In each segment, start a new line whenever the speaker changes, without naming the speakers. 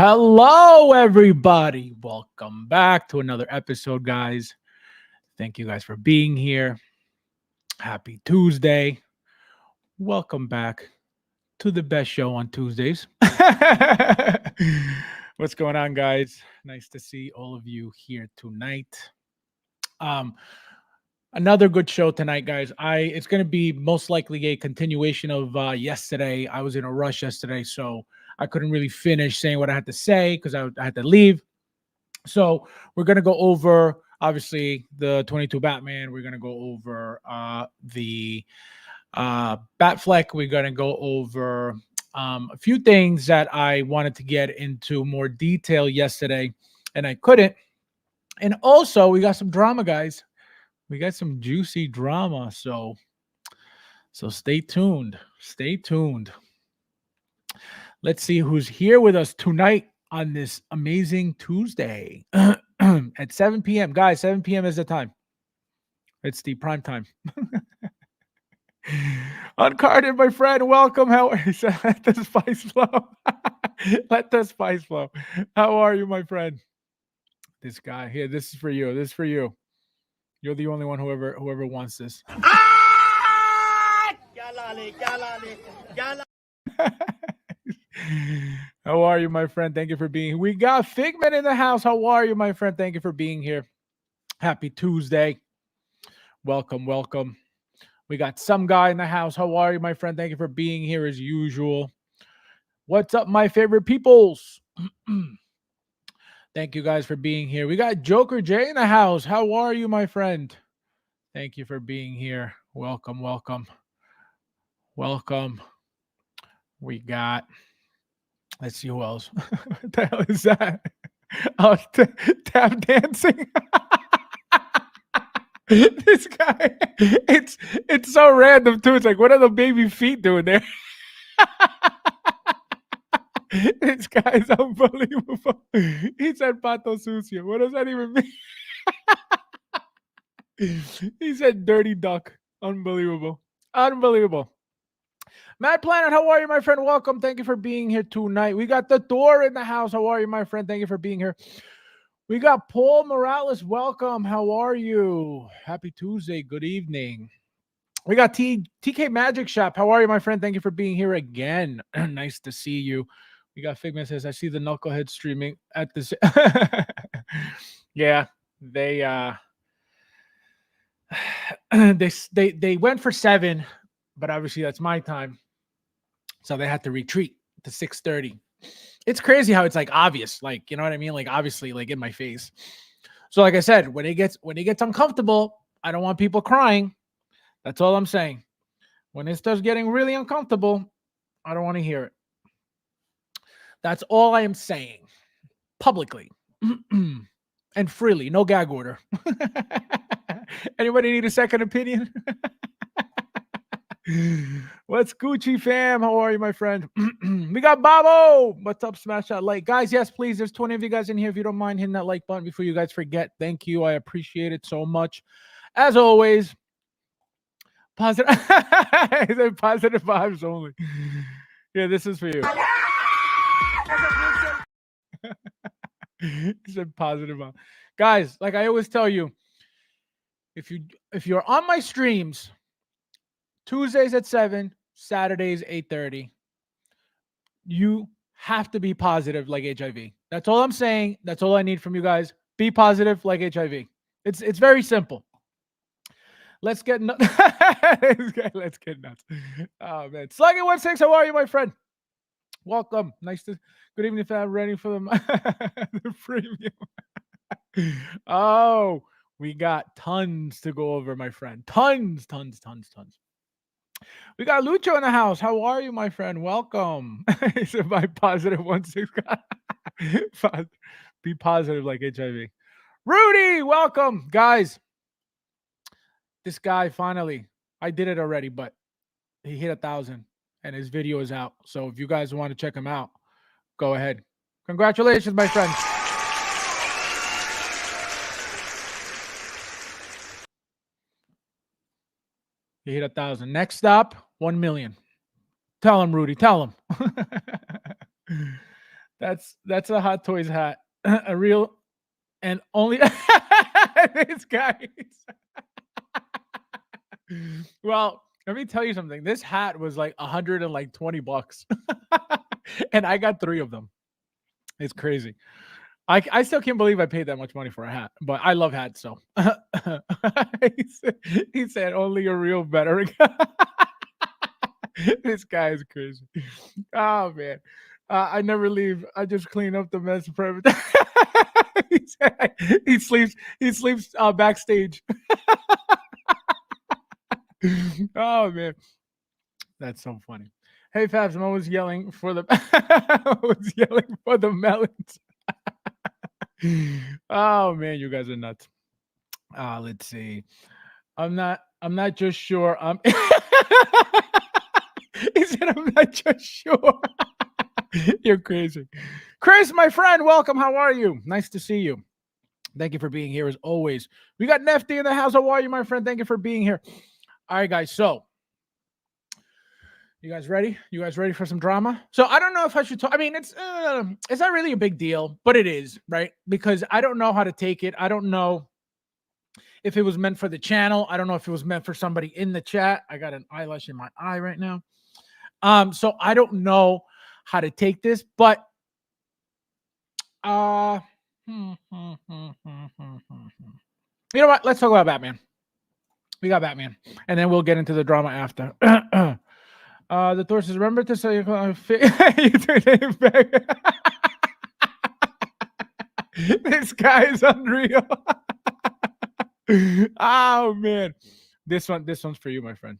Hello, everybody. Welcome back to another episode, guys. Thank you guys for being here. Happy Tuesday. Welcome back to the best show on Tuesdays. What's going on, guys? Nice to see all of you here tonight. Um, Another good show tonight, guys. It's going to be most likely a continuation of yesterday. I was in a rush yesterday, so I couldn't really finish saying what I had to say because I had to leave. So we're going to go over obviously the 22 Batman. We're going to go over the Batfleck. We're going to go over a few things that I wanted to get into more detail yesterday, and I couldn't. And also, we got some drama, guys. We got some juicy drama. So stay tuned. Stay tuned. Let's see who's here with us tonight on this amazing Tuesday at 7 p.m. Guys, 7 p.m. is the time. It's the prime time. Uncarded, my friend. Welcome. How are you? Let the spice flow. Let the spice flow. How are you, my friend? This guy here. This is for you. This is for you. You're the only one whoever wants this. How are you, my friend? Thank you for being here. We got Figment in the house. How are you, my friend? Thank you for being here. Happy Tuesday. Welcome, welcome. We got some guy in the house. How are you, my friend? Thank you for being here as usual. What's up, my favorite peoples? Thank you guys for being here. We got Joker J in the house. How are you, my friend? Thank you for being here. Welcome, welcome. Welcome. We got, let's see who else. What the hell is that? Oh, tap dancing. This guy, it's so random too. It's like, what are the baby feet doing there? This guy's unbelievable. He said pato sucio. What does that even mean? He said dirty duck. Unbelievable. Unbelievable. Mad Planet, how are you, my friend? Welcome. Thank you for being here tonight. We got the door in the house. How are you, my friend? Thank you for being here. We got Paul Morales. Welcome. How are you? Happy Tuesday. Good evening. We got TK Magic Shop. How are you, my friend? Thank you for being here again. Nice to see you. We got Figment says, I see the knucklehead streaming at this. Yeah, they they went for 7, but obviously that's my time. So they had to retreat to 6:30. It's crazy how it's like obvious, like, you know what I mean? Like, obviously, like in my face. So like I said, when it gets uncomfortable, I don't want people crying. That's all I'm saying. When it starts getting really uncomfortable, I don't want to hear it. That's all I am saying publicly and freely. No gag order. Anybody need a second opinion? What's Gucci, fam? How are you, my friend? We got Bobo. What's up? Smash that like. Guys, yes, please. There's 20 of you guys in here. If you don't mind hitting that like button before you guys forget. Thank you. I appreciate it so much. As always, positive. Positive vibes only. Yeah, this is for you. He said positive vibes. Guys, like I always tell you, if you're on my streams, Tuesdays at 7, Saturdays 8:30, you have to be positive like HIV. That's all I'm saying. That's all I need from you guys. Be positive like HIV. It's very simple. Let's get nuts. Let's get nuts. Oh man, Sluggy16, how are you, my friend? Welcome. Good evening, fam. Ready for the premium. Oh, we got tons to go over, my friend. Tons. We got Lucho in the house. How are you, my friend? Welcome. He said by positive 16. Be positive like HIV. Rudy, welcome. Guys, this guy finally, I did it already, but he hit 1,000 and his video is out. So if you guys want to check him out, go ahead. Congratulations, my friend. He hit 1,000. Next up, 1 million. Tell him, Rudy. Tell him. That's a Hot Toys hat. A real and only this guy. Well, let me tell you something. This hat was like 120 bucks. And I got 3 of them. It's crazy. I still can't believe I paid that much money for a hat, but I love hats, so he said only a real veteran. This guy is crazy. Oh man. I never leave. I just clean up the mess for everything. He sleeps backstage. Oh man. That's so funny. Hey Fabs, I'm always yelling for the I was yelling for the melons. Oh man, you guys are nuts. Let's see. I'm not just sure. He said I'm not just sure. You're crazy. Chris, my friend, welcome. How are you? Nice to see you. Thank you for being here as always. We got Nefty in the house. How are you, my friend? Thank you for being here. All right, guys. So you guys ready? You guys ready for some drama? So I don't know if I should talk. I mean, it's not really a big deal, but it is, right? Because I don't know how to take it. I don't know if it was meant for the channel. I don't know if it was meant for somebody in the chat. I got an eyelash in my eye right now. So I don't know how to take this, but you know what? Let's talk about Batman. We got Batman, and then we'll get into the drama after. The Thor says, remember to say this guy is unreal. Oh man. This one's for you, my friend.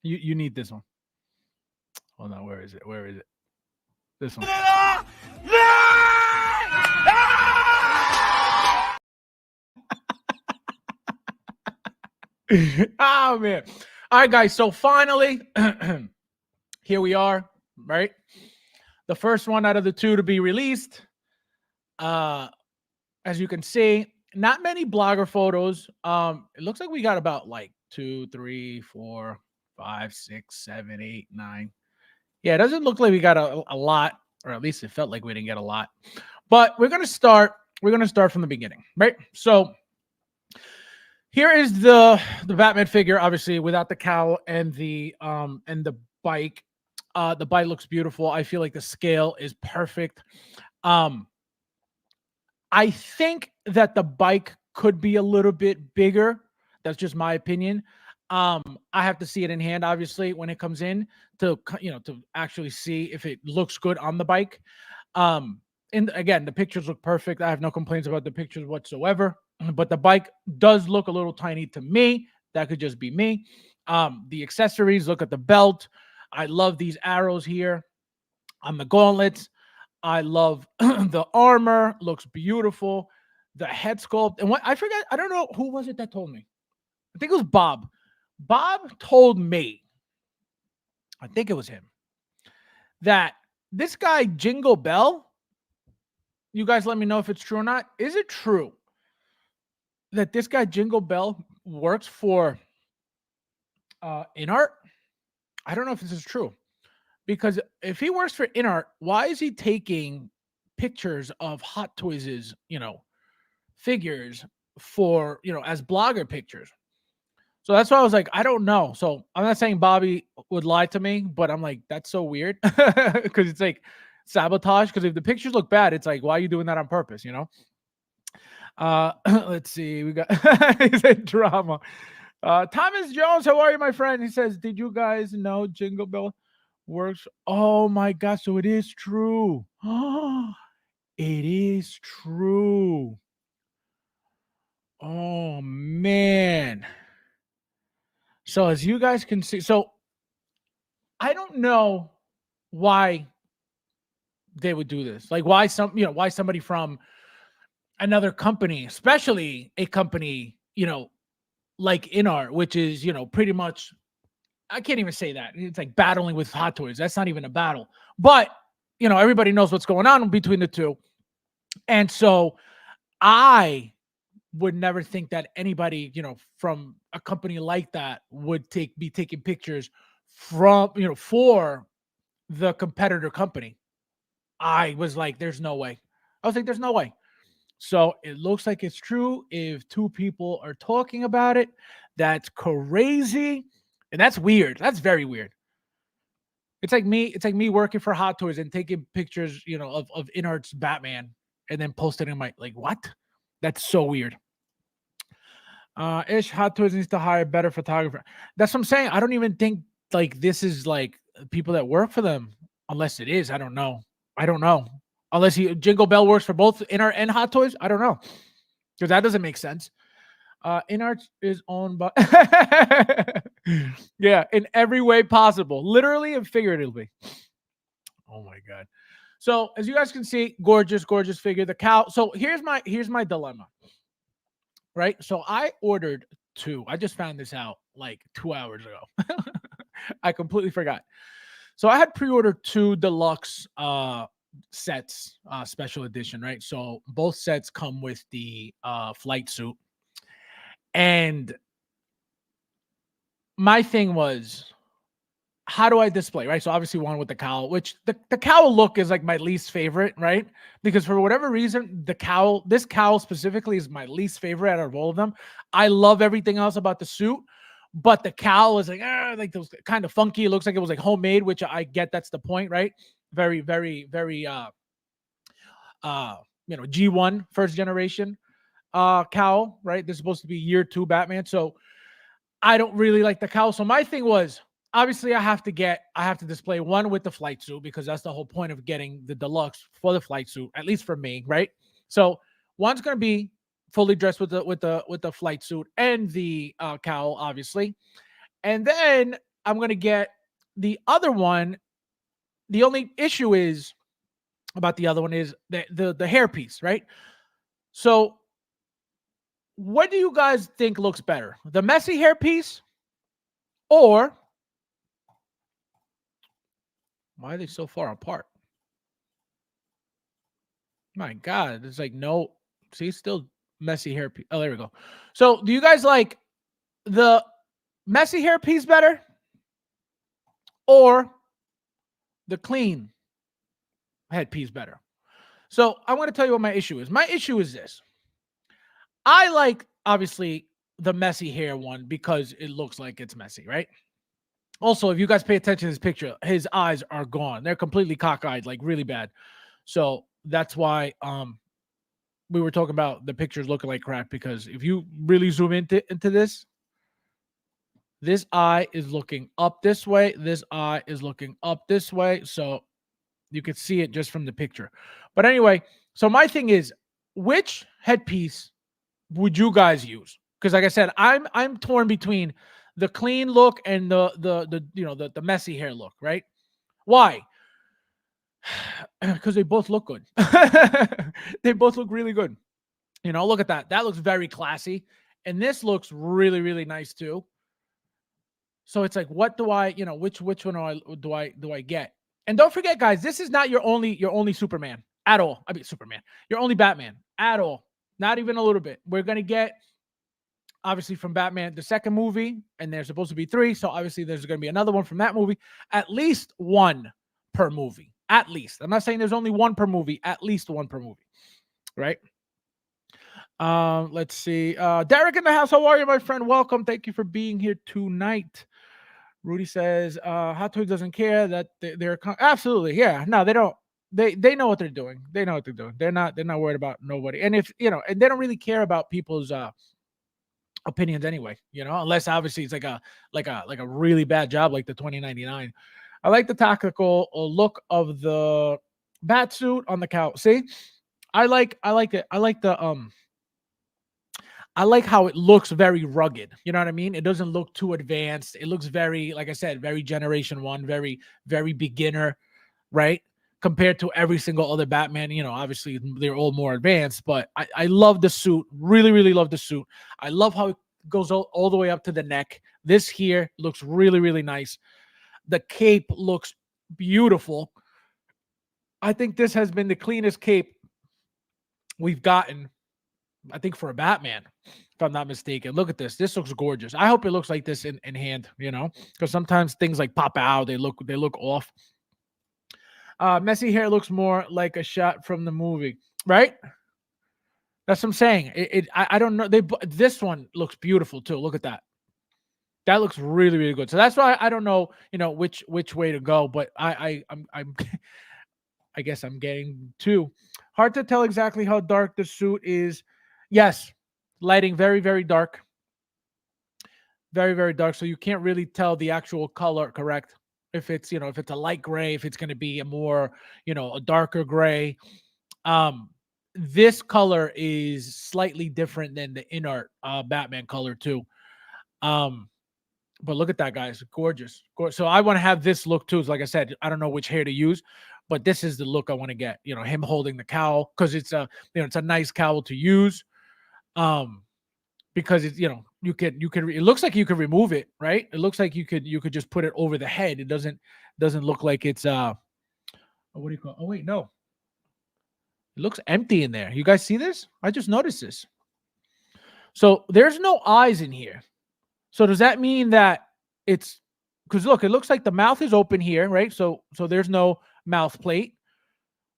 You need this one. Hold on, where is it? Where is it? This one. Oh man. All right, guys. So finally, here we are, right? The first one out of the 2 to be released. As you can see, not many blogger photos. It looks like we got about like 2, 3, 4, 5, 6, 7, 8, 9. Yeah, it doesn't look like we got a lot, or at least it felt like we didn't get a lot. But we're gonna start from the beginning, right? So here is the Batman figure, obviously without the cowl and the bike. The bike looks beautiful. I feel like the scale is perfect. I think that the bike could be a little bit bigger. That's just my opinion. I have to see it in hand, obviously, when it comes in to actually see if it looks good on the bike. And again, the pictures look perfect. I have no complaints about the pictures whatsoever. But the bike does look a little tiny to me. That could just be me. The accessories, look at the belt. I love these arrows here on the gauntlets. I love the armor, looks beautiful. The head sculpt. And what I forget, I don't know who was it that told me. I think it was Bob. Bob told me, I think it was him, that this guy Jingle Bell, you guys let me know if it's true or not. Is it true that this guy Jingle Bell works for InArt? I don't know if this is true. Because if he works for InArt, why is he taking pictures of Hot Toys', figures for, as blogger pictures? So that's why I was like, I don't know. So I'm not saying Bobby would lie to me, but I'm like, that's so weird because it's like sabotage. Because if the pictures look bad, it's like, why are you doing that on purpose? Let's see. We got he said drama. Thomas Jones, how are you, my friend? He says, did you guys know Jingle Bell works? Oh my god, so it is true. It is true. Oh man. So as you guys can see, so I don't know why they would do this. Like why somebody from another company, especially a company, like InArt, which is, pretty much, I can't even say that. It's like battling with Hot Toys. That's not even a battle. But, everybody knows what's going on between the two. And so I would never think that anybody, from a company like that would be taking pictures from, for the competitor company. I was like, there's no way. I was like, there's no way. So it looks like it's true. If two people are talking about it, that's crazy. And that's weird. That's very weird. It's like me working for Hot Toys and taking pictures, of Inart's Batman and then posting in my like what? That's so weird. Ish Hot Toys needs to hire better photographer. That's what I'm saying. I don't even think like this is like people that work for them, unless it is. I don't know. I don't know. Unless Jingle Bell works for both Inart and Hot Toys. I don't know. Because that doesn't make sense. Inart is owned by yeah, in every way possible, literally and figuratively. Oh my god. So as you guys can see, gorgeous, gorgeous figure. The cow. So here's my dilemma. Right. So I ordered two. I just found this out like 2 hours ago. I completely forgot. So I had pre-ordered two deluxe sets, special edition, right? So both sets come with the flight suit. And my thing was, how do I display, right? So obviously one with the cowl, which the cowl look is like my least favorite, right? Because for whatever reason, this cowl specifically is my least favorite out of all of them. I love everything else about the suit, but the cowl is like those kind of funky. It looks like it was like homemade, which I get. That's the point, right? Very, very, very G1 first generation cowl, right? This is supposed to be year 2 Batman. So I don't really like the cowl. So my thing was, obviously I have to display one with the flight suit because that's the whole point of getting the deluxe for the flight suit, at least for me, right? So one's going to be fully dressed with the flight suit and the cowl, obviously. And then I'm going to get the other one. The only issue is about the other one is the hairpiece, right? So what do you guys think looks better? The messy hairpiece or why are they so far apart? My God, it's like no. See, still messy hairpiece. Oh, there we go. So, do you guys like the messy hairpiece better or the clean headpiece better? So, I want to tell you what my issue is. My issue is this. I like obviously the messy hair one because it looks like it's messy, right? Also, if you guys pay attention to this picture, his eyes are gone. They're completely cockeyed, like really bad. So that's why we were talking about the pictures looking like crap, because if you really zoom into this eye is looking up this way. This eye is looking up this way. So you could see it just from the picture. But anyway, so my thing is, which headpiece would you guys use? Because like I said, I'm torn between the clean look and the messy hair look, right? Why? Because they both look good. They both look really good. Look at that. That looks very classy. And this looks really, really nice too. So it's like, what do I, which one do I get? And don't forget, guys, this is not your only Superman at all. I mean, Superman, your only Batman at all. Not even a little bit. We're gonna get obviously from Batman the second movie, and there's supposed to be 3. So obviously there's gonna be another one from that movie. At least one per movie. At least. I'm not saying there's only one per movie. At least one per movie. Right? Let's see. Derek in the house. How are you, my friend? Welcome. Thank you for being here tonight. Rudy says, Hot Toys doesn't care that they're absolutely, yeah. No, they don't. They know what they're doing. They know what they're doing. They're not worried about nobody. And if and they don't really care about people's opinions anyway, unless obviously it's like a really bad job like the 2099. I like the tactical look of the bat suit on the cow. See, I like it. I like how it looks very rugged. You know what I mean? It doesn't look too advanced. It looks very, like I said, very Generation 1, very, very beginner, right? Compared to every single other Batman. Obviously they're all more advanced, but I love the suit. Really, really love the suit. I love how it goes all the way up to the neck. This here looks really, really nice. The cape looks beautiful. I think this has been the cleanest cape we've gotten, I think, for a Batman, if I'm not mistaken. Look at this. This looks gorgeous. I hope it looks like this in hand, because sometimes things like pop out. They look off. Messy hair looks more like a shot from the movie, right? That's what I'm saying. I don't know. This one looks beautiful too. Look at that. That looks really, really good. So that's why I don't know, which way to go. But I'm I guess I'm getting two. Hard to tell exactly how dark the suit is. Yes, lighting very, very dark, very, very dark. So you can't really tell the actual color. Correct? If it's a light gray, if it's going to be a more, a darker gray. Um, this color is slightly different than the inart Batman color too. Um, but look at that, guys, gorgeous. So I want to have this look too. Like I said, I don't know which hair to use, but this is the look I want to get. Him holding the cowl because it's a nice cowl to use. Because it's you could it looks like you could remove it, right? It looks like you could just put it over the head. It doesn't look like it's what do you call? Oh wait, no, it looks empty in there. You guys see this? I just noticed this. So there's no eyes in here. So does that mean that it's because look, it looks like the mouth is open here, right? So there's no mouth plate,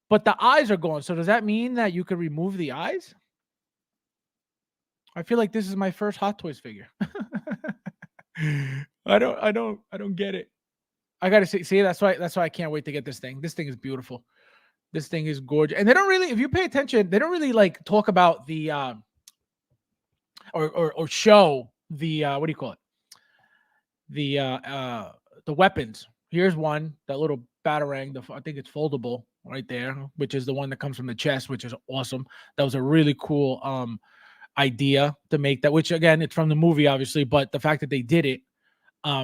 but the eyes are gone. So does that mean that you could remove the eyes? I feel like this is my first Hot Toys figure. I don't get it. I gotta see. That's why I can't wait to get this thing. This thing is beautiful. This thing is gorgeous. And they don't really, if you pay attention, they don't really like talk about the or show the what do you call it? The weapons. Here's one, that little batarang. I think it's foldable right there, which is the one that comes from the chest, which is awesome. That was a really cool idea to make that. Which again, it's from the movie, obviously, but the fact that they did it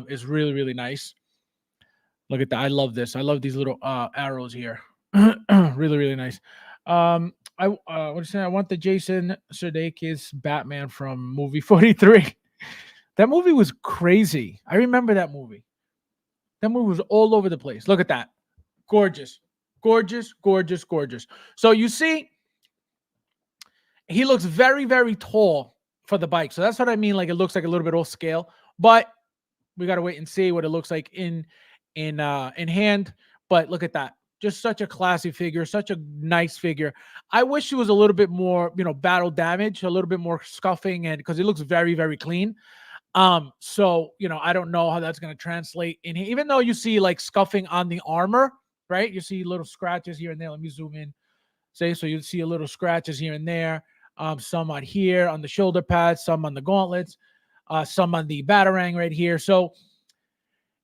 is really, really nice. Look at that. I love this. I love these little arrows here. Really, really nice. What are you saying? I want the Jason Sudeikis Batman from movie 43. That movie was crazy. I remember that movie. That movie was all over the place. Look at that. Gorgeous. Gorgeous, gorgeous, gorgeous. So you see, he looks very, very tall for the bike. So that's what I mean. Like, it looks like a little bit off scale, but we got to wait and see what it looks like in hand. But look at that. Just such a classy figure, such a nice figure. I wish it was a little bit more, battle damage, a little bit more scuffing, and because it looks very, very clean. So I don't know how that's going to translate in here, even though you see like scuffing on the armor, right? You see little scratches here and there. Let me zoom in. So you see a little scratches here and there. Some on here on the shoulder pads, some on the gauntlets, some on the batarang right here. So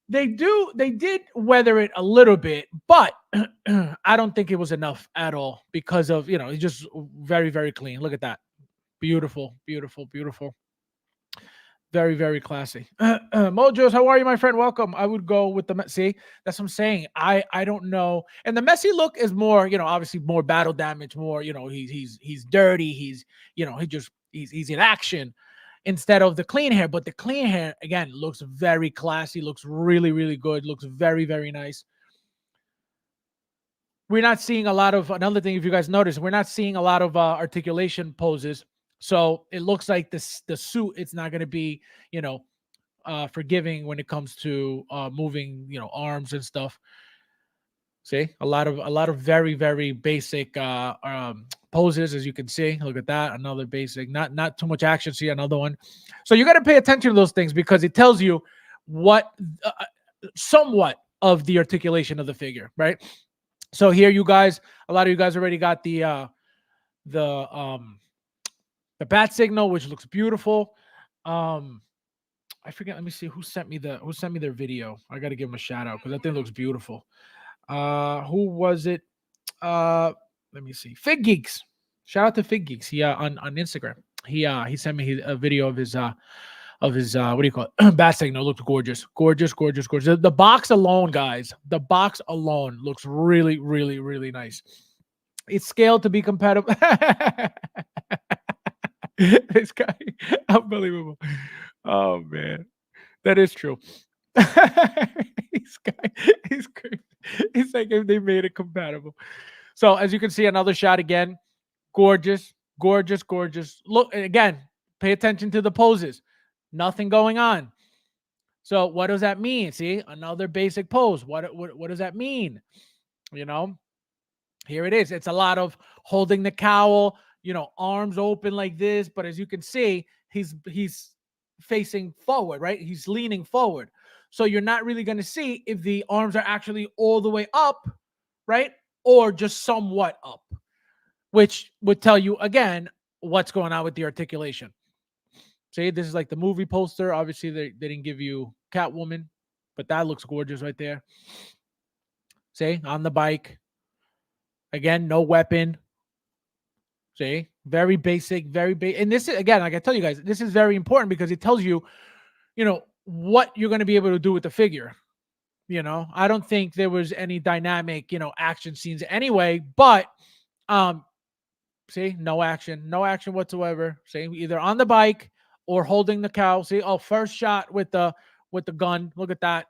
they did weather it a little bit, but I don't think it was enough at all because of, it's just very, very clean. Look at that. Beautiful, beautiful, beautiful. Very, very classy. Mojos, how are you, my friend? Welcome. I would go with the see. That's what I'm saying. I don't know. And the messy look is more, obviously more battle damage. More, he's dirty. He's in action instead of the clean hair. But the clean hair again looks very classy. Looks really, really good. Looks very, very nice. We're not seeing a lot of another thing. If you guys notice, we're not seeing a lot of articulation poses. So it looks like the suit, it's not going to be, forgiving when it comes to moving, arms and stuff. See, a lot of very, very basic poses, as you can see. Look at that, another basic, not too much action. See another one. So you got to pay attention to those things because it tells you what somewhat of the articulation of the figure, right? So here, you guys, a lot of you guys already got the bat signal, which looks beautiful. I forget. Let me see who sent me their video. I got to give them a shout out because that thing looks beautiful. Who was it? Let me see. Fig Geeks. Shout out to Fig Geeks. He on Instagram. He sent me a video of his what do you call it? Bat signal. Looked gorgeous. Gorgeous, gorgeous, gorgeous. The box alone, guys. The box alone looks really, really, really nice. It's scaled to be compatible. This guy, unbelievable. Oh man, that is true. This guy is crazy. It's like if they made it compatible. So as you can see, another shot again. Gorgeous, gorgeous, gorgeous. Look again. Pay attention to the poses. Nothing going on. So what does that mean? See, another basic pose. What does that mean? You know, here it is. It's a lot of holding the cowl, arms open like this. But as you can see, he's facing forward, right? He's leaning forward. So you're not really going to see if the arms are actually all the way up, right? Or just somewhat up, which would tell you again what's going on with the articulation. See, this is like the movie poster. Obviously, they didn't give you Catwoman, but that looks gorgeous right there. See, on the bike. Again, no weapon. See, very basic, very basic. And this is, again, like I tell you guys, this is very important because it tells you, what you're going to be able to do with the figure. I don't think there was any dynamic, action scenes anyway, but see, no action whatsoever. See, either on the bike or holding the cow. See, first shot with the gun. Look at that.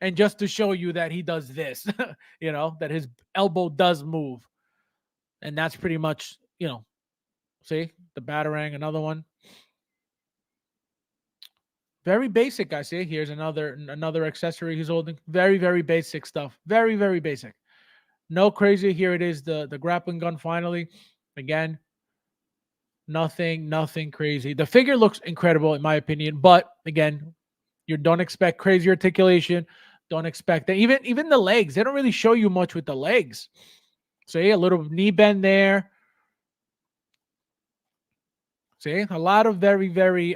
And just to show you that he does this, that his elbow does move. And that's pretty much, see, the Batarang, another one. Very basic, guys. See, here's another accessory he's holding. Very, very basic stuff. Very, very basic. No crazy. Here it is, the grappling gun finally. Again, nothing crazy. The figure looks incredible in my opinion, but again, you don't expect crazy articulation. Don't expect that. Even the legs, they don't really show you much with the legs. See, a little knee bend there. See, a lot of very, very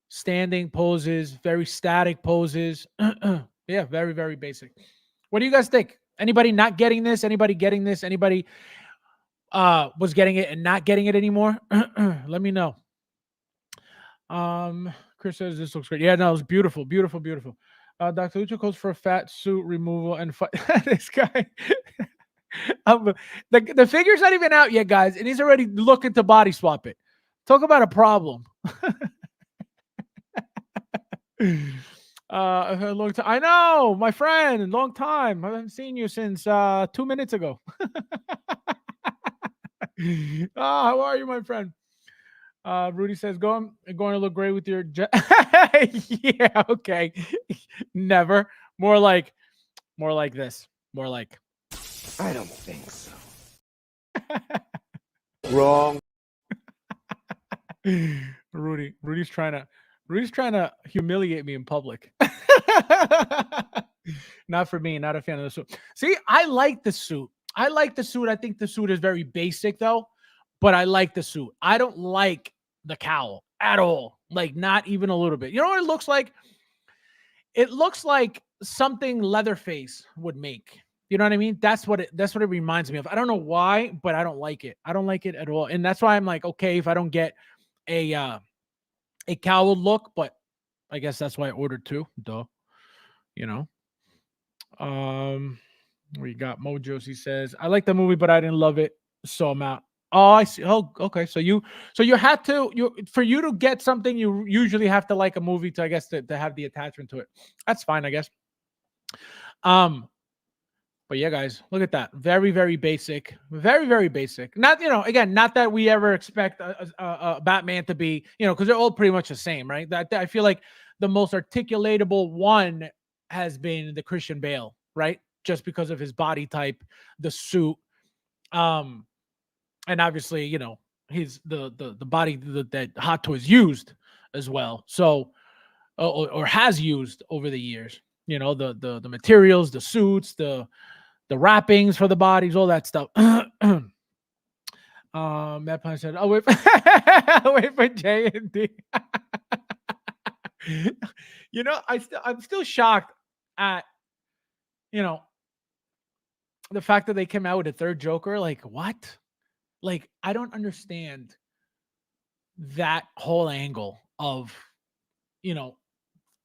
standing poses, very static poses. Yeah, very, very basic. What do you guys think? Anybody not getting this? Anybody getting this? Anybody was getting it and not getting it anymore? Let me know. Chris says this looks great. Yeah, no, it's beautiful, beautiful, beautiful. Dr. Lucha calls for fat suit removal and this guy. The figure's not even out yet, guys, and he's already looking to body swap it. Talk about a problem. A long time. I know, my friend, long time. I haven't seen you since 2 minutes ago. How are you, my friend? Rudy says, going to look great with your yeah, okay. Never. More like this. More like,
I don't think so. Wrong.
Rudy's trying to humiliate me in public. Not for me, not a fan of the suit. See, I like the suit. I think the suit is very basic though, but I like the suit. I don't like the cowl at all. Like, not even a little bit. You know what it looks like? It looks like something Leatherface would make. You know what I mean? That's what it reminds me of. I don't know why, but I don't like it. I don't like it at all. And that's why I'm like, okay, if I don't get a cowl look, but I guess that's why I ordered two. Duh. We got Mojos. He says, I like the movie, but I didn't love it. So I'm out. Oh, I see. Oh, okay. So you had to, for you to get something, you usually have to like a movie to, I guess, to have the attachment to it. That's fine, I guess. But yeah, guys, look at that. Very, very basic. Very, very basic. Not, again, not that we ever expect a Batman to be, because they're all pretty much the same, right? That I feel like the most articulatable one has been the Christian Bale, right? Just because of his body type, the suit, and obviously, he's the body that Hot Toys used as well. So, or has used over the years. The materials, the suits, the wrappings for the bodies, all that stuff. Matt Pine said, "Oh, wait, wait for J and D." I'm still shocked at the fact that they came out with a third Joker. Like, what? Like, I don't understand that whole angle of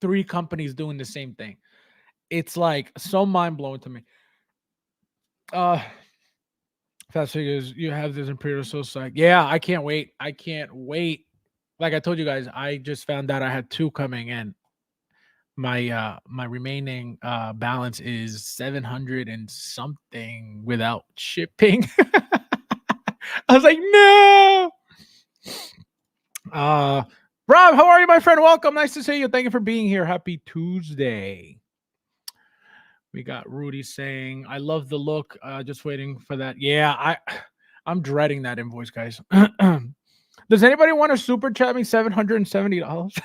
three companies doing the same thing. It's like so mind blowing to me. FabsFigures, you have this Imperial Soul Psych. Yeah, I can't wait. Like I told you guys, I just found out I had two coming in. My remaining balance is 700 and something without shipping. I was like, no. Rob, how are you, my friend? Welcome. Nice to see you. Thank you for being here. Happy Tuesday. We got Rudy saying, "I love the look. Just waiting for that." Yeah, I'm dreading that invoice, guys. Does anybody want to super chat me $770?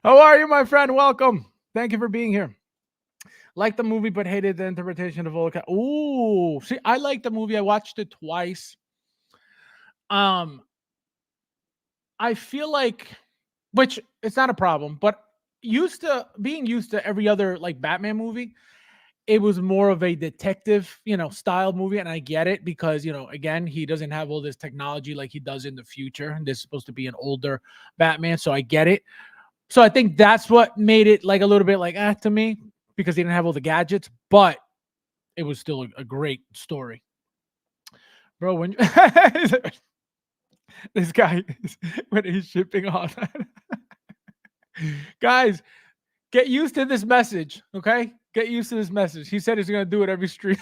How are you, my friend? Welcome. Thank you for being here. Like the movie, but hated the interpretation of Volca. Ooh, see, I like the movie. I watched it twice. Um, I feel like, which it's not a problem, but used to every other like Batman movie, it was more of a detective, style movie. And I get it because, again, he doesn't have all this technology like he does in the future. And this is supposed to be an older Batman. So I get it. So I think that's what made it like a little bit like to me because he didn't have all the gadgets, but it was still a great story. Bro, when this guy when he's shipping all that. Guys, get used to this message, okay? Get used to this message. He said he's gonna do it every stream.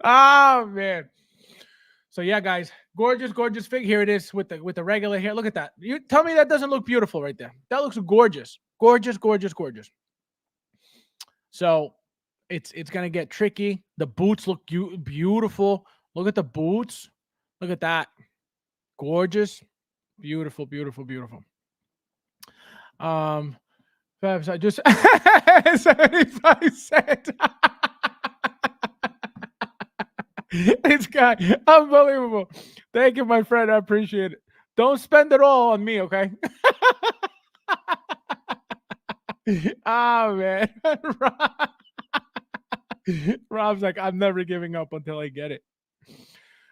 Oh man. So yeah, guys, gorgeous fig. Here it is with the regular hair. Look at that. You tell me that doesn't look beautiful right there. That looks gorgeous. Gorgeous. So it's gonna get tricky. The boots look beautiful. Look at the boots. Look at that. Gorgeous. Beautiful. Fabs, I just 75 cents. This guy, unbelievable. Thank you, my friend. I appreciate it. Don't spend it all on me, okay? Oh man. Rob's like, I'm never giving up until I get it.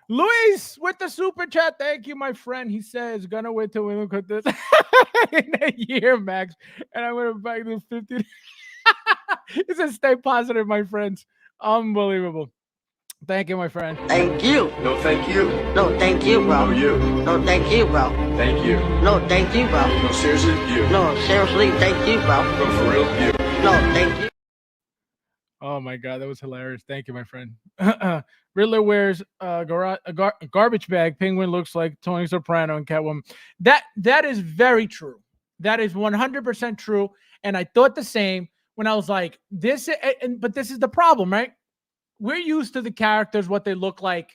Luis with the super chat. Thank you, my friend. He says, gonna wait till we look at this in a year, Max. And I'm gonna buy this 50. He says, stay positive, my friends. Unbelievable. Thank you, my friend.
Thank you.
No, thank you.
No, thank you, bro.
No, you.
No, thank you, bro.
Thank you.
No, thank you, bro.
No, seriously, you.
No, seriously, thank you, bro.
No, for real, you.
No, thank you.
Oh my god, that was hilarious. Thank you, my friend. Riddler wears a garbage bag. Penguin looks like Tony Soprano and Catwoman. That is very true. That is 100% true. And I thought the same when I was like, but this is the problem, right? We're used to the characters, what they look like,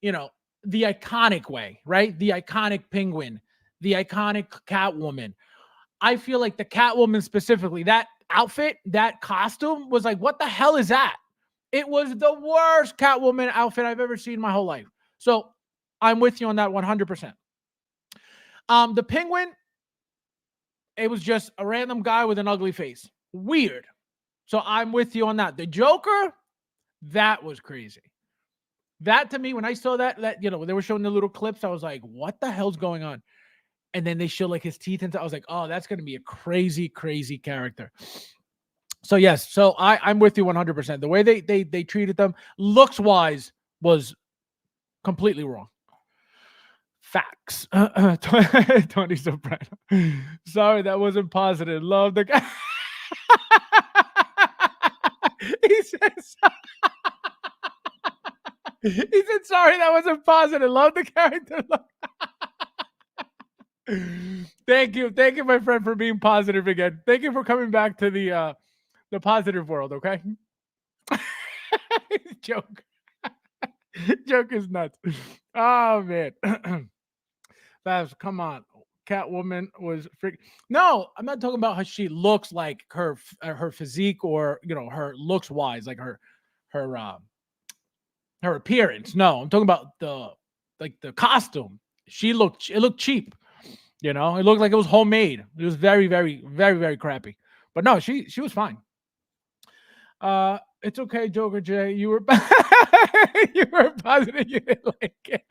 the iconic way, right? The iconic Penguin, the iconic Catwoman. I feel like the Catwoman specifically, that outfit, that costume was like, what the hell is that? It was the worst Catwoman outfit I've ever seen in my whole life. So I'm with you on that 100%. The Penguin, it was just a random guy with an ugly face. Weird. So I'm with you on that. The Joker, that was crazy. That to me, when I saw that they were showing the little clips, I was like, what the hell's going on? And then they show like his teeth and I was like, oh, that's going to be a crazy character. So yes, so I'm with you 100%. The way they treated them looks wise was completely wrong. Facts. Tony Soprano. Sorry, that wasn't positive. Love the guy. He says he said, sorry, that wasn't positive. Love the character. Thank you, my friend, for being positive again. Thank you for coming back to the positive world. Okay. Joke. Joke is nuts. Oh man. Fabs, come on. Catwoman was freak. No, I'm not talking about how she looks like her physique or her looks wise, like her appearance. No, I'm talking about the costume. It looked cheap. It looked like it was homemade. It was very crappy. But no, she was fine. It's okay, Joker J. You were you were positive you didn't like it.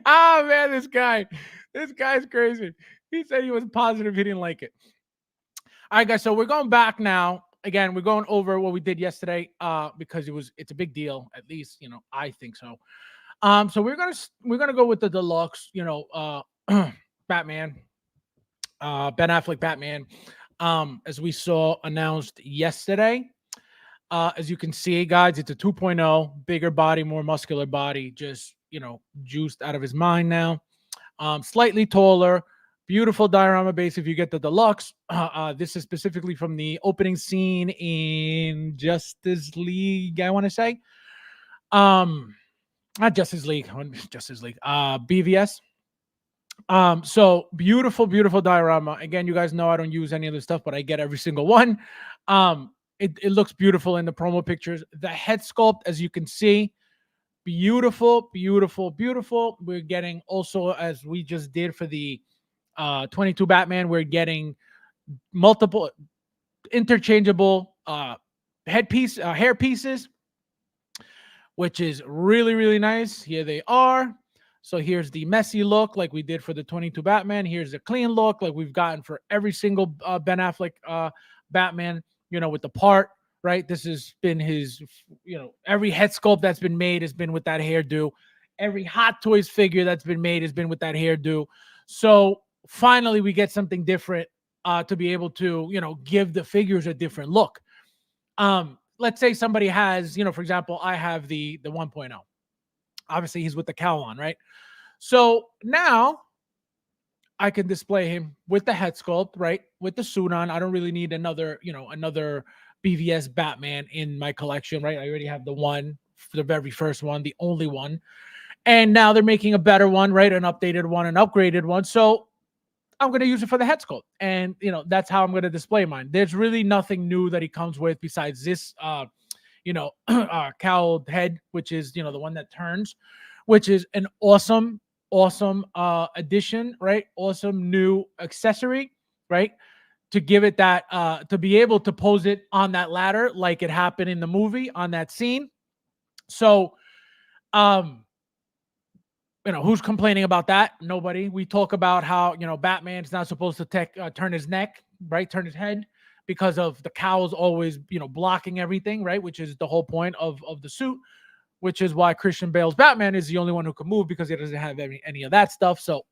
Oh man, this guy's crazy. He said he was positive he didn't like it. All right, guys. So we're going back now. Again, we're going over what we did yesterday because it's a big deal. At least I think so. So we're gonna go with the deluxe. Batman, Ben Affleck Batman. As we saw announced yesterday. As you can see, guys, it's a 2.0, bigger body, more muscular body, just, juiced out of his mind now. Slightly taller, beautiful diorama base if you get the deluxe. This is specifically from the opening scene in Justice League, I want to say. Not Justice League, Justice League, BVS. So beautiful diorama. Again, you guys know I don't use any of this stuff, but I get every single one. It looks beautiful in the promo pictures. The head sculpt, as you can see, beautiful. We're getting also, as we just did for the 22 Batman, we're getting multiple interchangeable hair pieces, which is really nice. Here they are. So here's the messy look like we did for the 22 Batman. Here's the clean look like we've gotten for every single Ben Affleck Batman, with the part, right? This has been his, every head sculpt that's been made has been with that hairdo. Every Hot Toys figure that's been made has been with that hairdo. So finally we get something different to be able to, give the figures a different look. Let's say somebody has, for example, I have the 1.0. Obviously he's with the cowl on, right? So now I can display him with the head sculpt, right? With the suit on. I don't really need another BVS Batman in my collection, right? I already have the one, the very first one, the only one. And now they're making a better one, right? An updated one, an upgraded one. So I'm going to use it for the head sculpt. And, that's how I'm going to display mine. There's really nothing new that he comes with besides this, cowled head, which is, the one that turns, which is an awesome addition, right? Awesome new accessory, right? To give it that, to be able to pose it on that ladder like it happened in the movie on that scene. So, who's complaining about that? Nobody. We talk about how, Batman's not supposed to turn his neck, right? Turn his head because of the cowls always, blocking everything, right? Which is the whole point of the suit, which is why Christian Bale's Batman is the only one who can move because he doesn't have any of that stuff. So,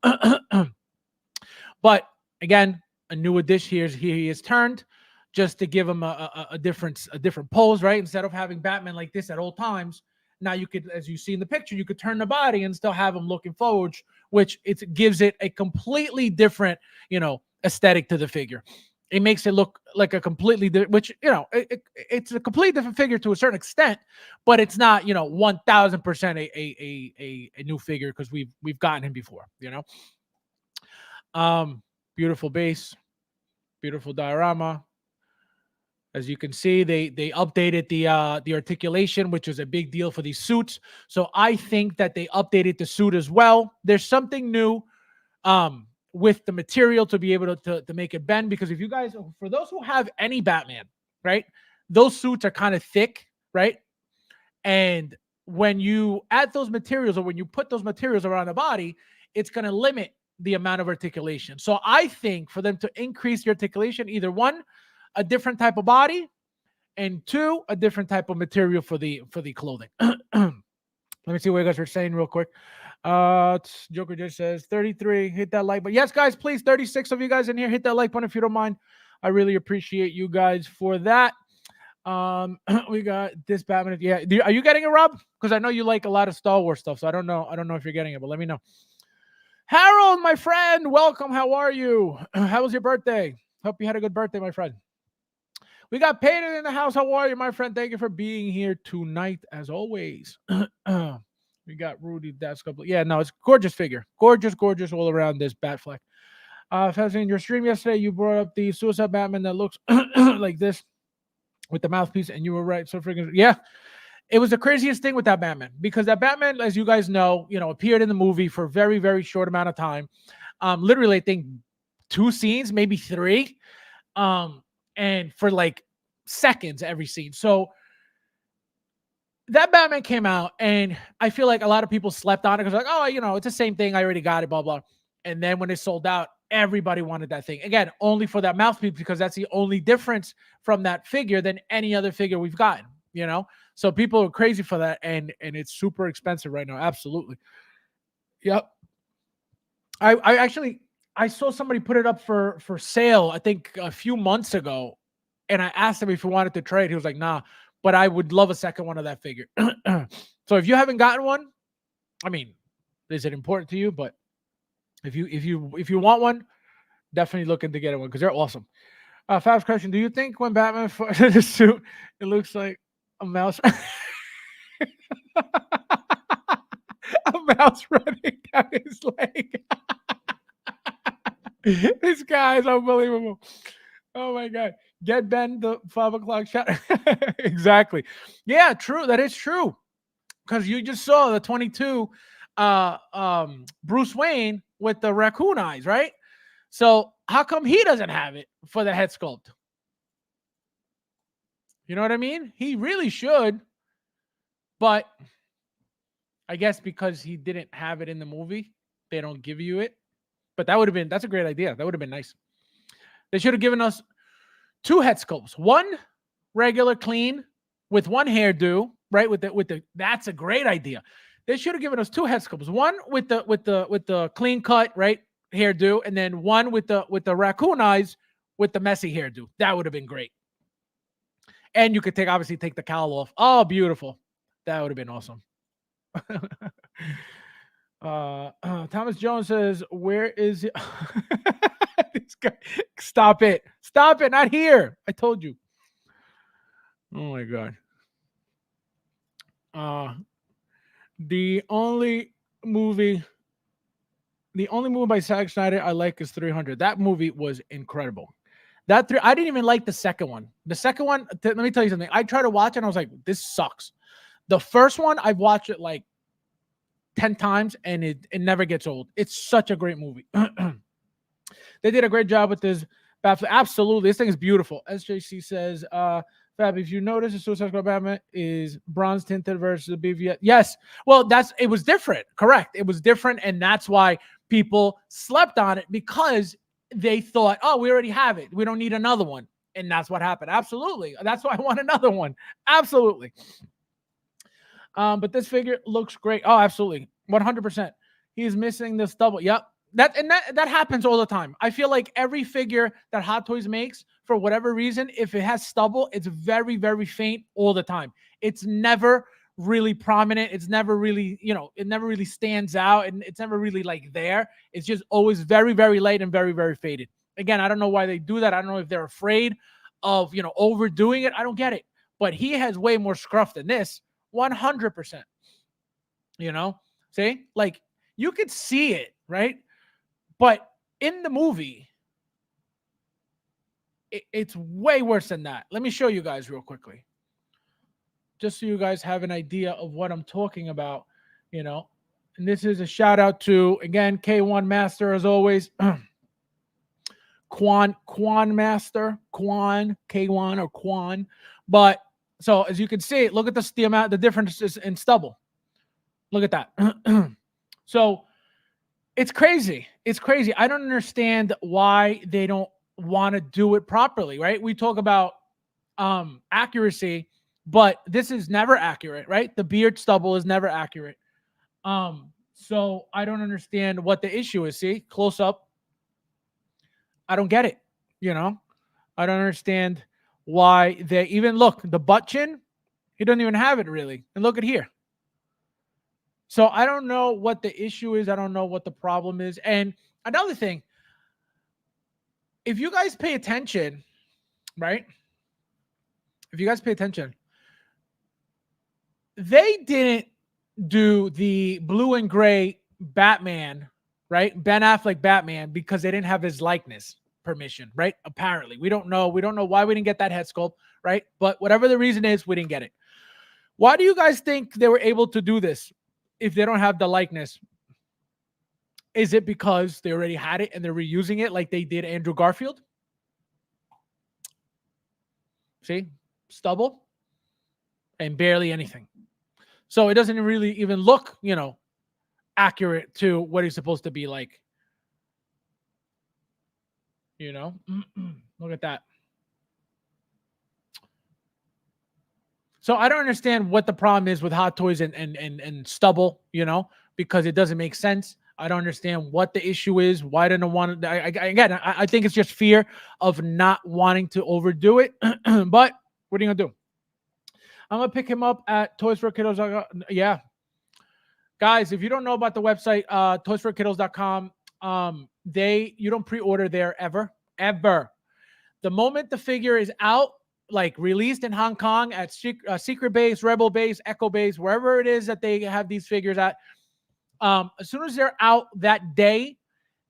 but again, a new addition here he is turned just to give him a different pose, right? Instead of having Batman like this at all times, now you could, as you see in the picture, you could turn the body and still have him looking forward, which it gives it a completely different, aesthetic to the figure. It makes it look like a completely which, it's a completely different figure to a certain extent, but it's not, 1000% a new figure because we've gotten him before, Beautiful base, beautiful diorama. As you can see, they updated the articulation, which was a big deal for these suits. So I think that they updated the suit as well. There's something new with the material to be able to make it bend, because if you guys, for those who have any Batman, right, those suits are kind of thick, right? And when you add those materials, or when you put those materials around the body, it's going to limit the amount of articulation. So I think for them to increase the articulation, either one, a different type of body, and two, a different type of material for the clothing. Let me see what you guys are saying real quick. Joker just says 33. Hit that like button. Yes, guys, please. 36 of you guys in here, hit that like button if you don't mind. I really appreciate you guys for that. We got this Batman. Yeah, are you getting it, Rob? Because I know you like a lot of Star Wars stuff, so I don't know if you're getting it, but let me know. Harold, my friend, welcome. How are you? How was your birthday? Hope you had a good birthday, my friend. We got Peyton in the house. How are you, my friend? Thank you for being here tonight, as always. We got Rudy. That's couple. Yeah, no, it's gorgeous figure. Gorgeous all around this Batfleck. If I was in your stream yesterday, you brought up the Suicide Batman that looks like this with the mouthpiece, and you were right. So freaking yeah. It was the craziest thing with that Batman, because that Batman, as you guys know, appeared in the movie for a very, very short amount of time. Literally, I think 2 scenes, maybe 3. And for like seconds every scene. So that Batman came out, and I feel like a lot of people slept on it because like, oh, it's the same thing. I already got it, blah, blah. And then when it sold out, everybody wanted that thing. Again, only for that mouthpiece, because that's the only difference from that figure than any other figure we've gotten, So people are crazy for that, and it's super expensive right now. Absolutely. Yep. I saw somebody put it up for sale, I think a few months ago, and I asked him if he wanted to trade. He was like, nah. but I would love a second one of that figure. So if you haven't gotten one, I mean, is it important to you? But if you want one, definitely look into getting one because they're awesome. Fab's question: do you think when Batman in the suit, it looks like a mouse? A mouse running down his leg. This guy is unbelievable. Oh my god. Get Ben the 5 o'clock shot. Exactly. Yeah, true. That is true. Because you just saw the 22 Bruce Wayne with the raccoon eyes, right? So how come he doesn't have it for the head sculpt? You know what I mean? He really should. But I guess because he didn't have it in the movie, they don't give you it. But that's a great idea. That would have been nice. They should have given us 2 head sculpts. One regular clean with one hairdo, right? With the that's a great idea. They should have given us 2 head sculpts. One with the clean cut, right? Hairdo, and then one with the raccoon eyes with the messy hairdo. That would have been great. And you could obviously take the cowl off. Oh, beautiful. That would have been awesome. Thomas Jones says, where is it? This guy, stop it, not here. I told you. Oh my god. The only movie by Zack Snyder I like is 300. That movie was incredible. I didn't even like the second one. The second one, let me tell you something. I tried to watch it and I was like, this sucks. The first one, I've watched it like 10 times and it never gets old. It's such a great movie. They did a great job with this. Absolutely. This thing is beautiful. SJC says, Fab, if you notice, the Suicide Squad Batman is bronze tinted versus the BVS. Yes. Well, it was different. Correct. It was different. And that's why people slept on it, because they thought, oh, we already have it. We don't need another one. And that's what happened. Absolutely. That's why I want another one. Absolutely. But this figure looks great. Oh, absolutely. 100%. He's missing the stubble. Yep. That happens all the time. I feel like every figure that Hot Toys makes, for whatever reason, if it has stubble, it's very, very faint all the time. It's never really prominent. It's never really, it never really stands out, and it's never really like there. It's just always very, very light and very, very faded. Again, I don't know why they do that. I don't know if they're afraid of, overdoing it. I don't get it. But he has way more scruff than this. 100%. See, like you could see it, right? But in the movie, it's way worse than that. Let me show you guys real quickly, just so you guys have an idea of what I'm talking about, And this is a shout out to, again, K1 Master, as always. Quan Master, K1 or Quan. But so as you can see, look at the differences in stubble. Look at that. So it's crazy. It's crazy. I don't understand why they don't want to do it properly, right? We talk about accuracy, but this is never accurate, right? The beard stubble is never accurate. So I don't understand what the issue is. See, close up. I don't get it. I don't understand why they even look the butt chin. He doesn't even have it really. And look at here. So I don't know what the issue is. I don't know what the problem is. And another thing, if you guys pay attention, right? If you guys pay attention, they didn't do the blue and gray Batman, right? Ben Affleck Batman, because they didn't have his likeness permission, right? Apparently. We don't know. We don't know why we didn't get that head sculpt, right? But whatever the reason is, we didn't get it. Why do you guys think they were able to do this if they don't have the likeness? Is it because they already had it and they're reusing it like they did Andrew Garfield? See? Stubble and barely anything. So it doesn't really even look, accurate to what he's supposed to be like. Look at that. So I don't understand what the problem is with Hot Toys and stubble, because it doesn't make sense. I don't understand what the issue is. Why didn't I want to? I think it's just fear of not wanting to overdo it. But what are you going to do? I'm gonna pick him up at toysforkiddos. Yeah, guys, if you don't know about the website, toysforkiddos.com, you don't pre-order there ever. The moment the figure is out, like released in Hong Kong at Secret Base, Rebel Base, Echo Base, wherever it is that they have these figures at, as soon as they're out that day,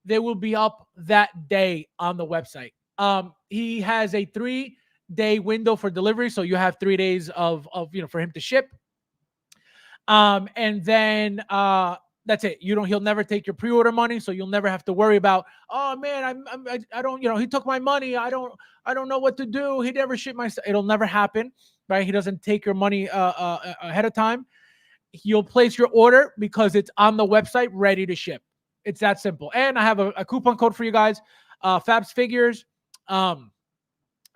they will be up that day on the website. He has a 3-day window for delivery, so you have 3 days of for him to ship. And then that's it. He'll never take your pre-order money, so you'll never have to worry about, oh man, I don't, he took my money. I don't know what to do. He never shipped my stuff. It'll never happen, right? He doesn't take your money ahead of time. You'll place your order because it's on the website ready to ship. It's that simple. And I have a coupon code for you guys, FabsFigures. I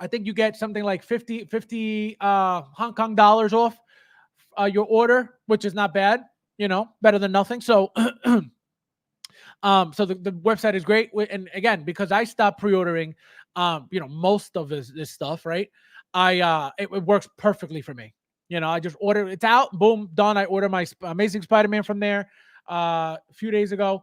think you get something like 50 Hong Kong dollars off your order, which is not bad, better than nothing. So, so the website is great. And again, because I stopped pre-ordering, most of this stuff, right? It works perfectly for me. I just order, it's out, boom, done. I ordered my Amazing Spider-Man from there a few days ago.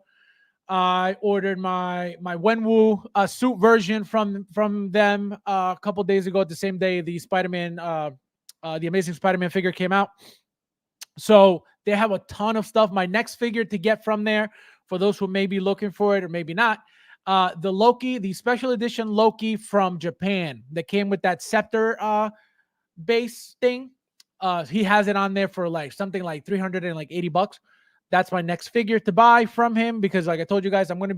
I ordered my Wenwu suit version from them a couple days ago. The same day the Spider-Man, the Amazing Spider-Man figure came out. So they have a ton of stuff. My next figure to get from there, for those who may be looking for it or maybe not, the special edition Loki from Japan that came with that scepter base thing. He has it on there for like something like $380. That's my next figure to buy from him, because like I told you guys, I'm going to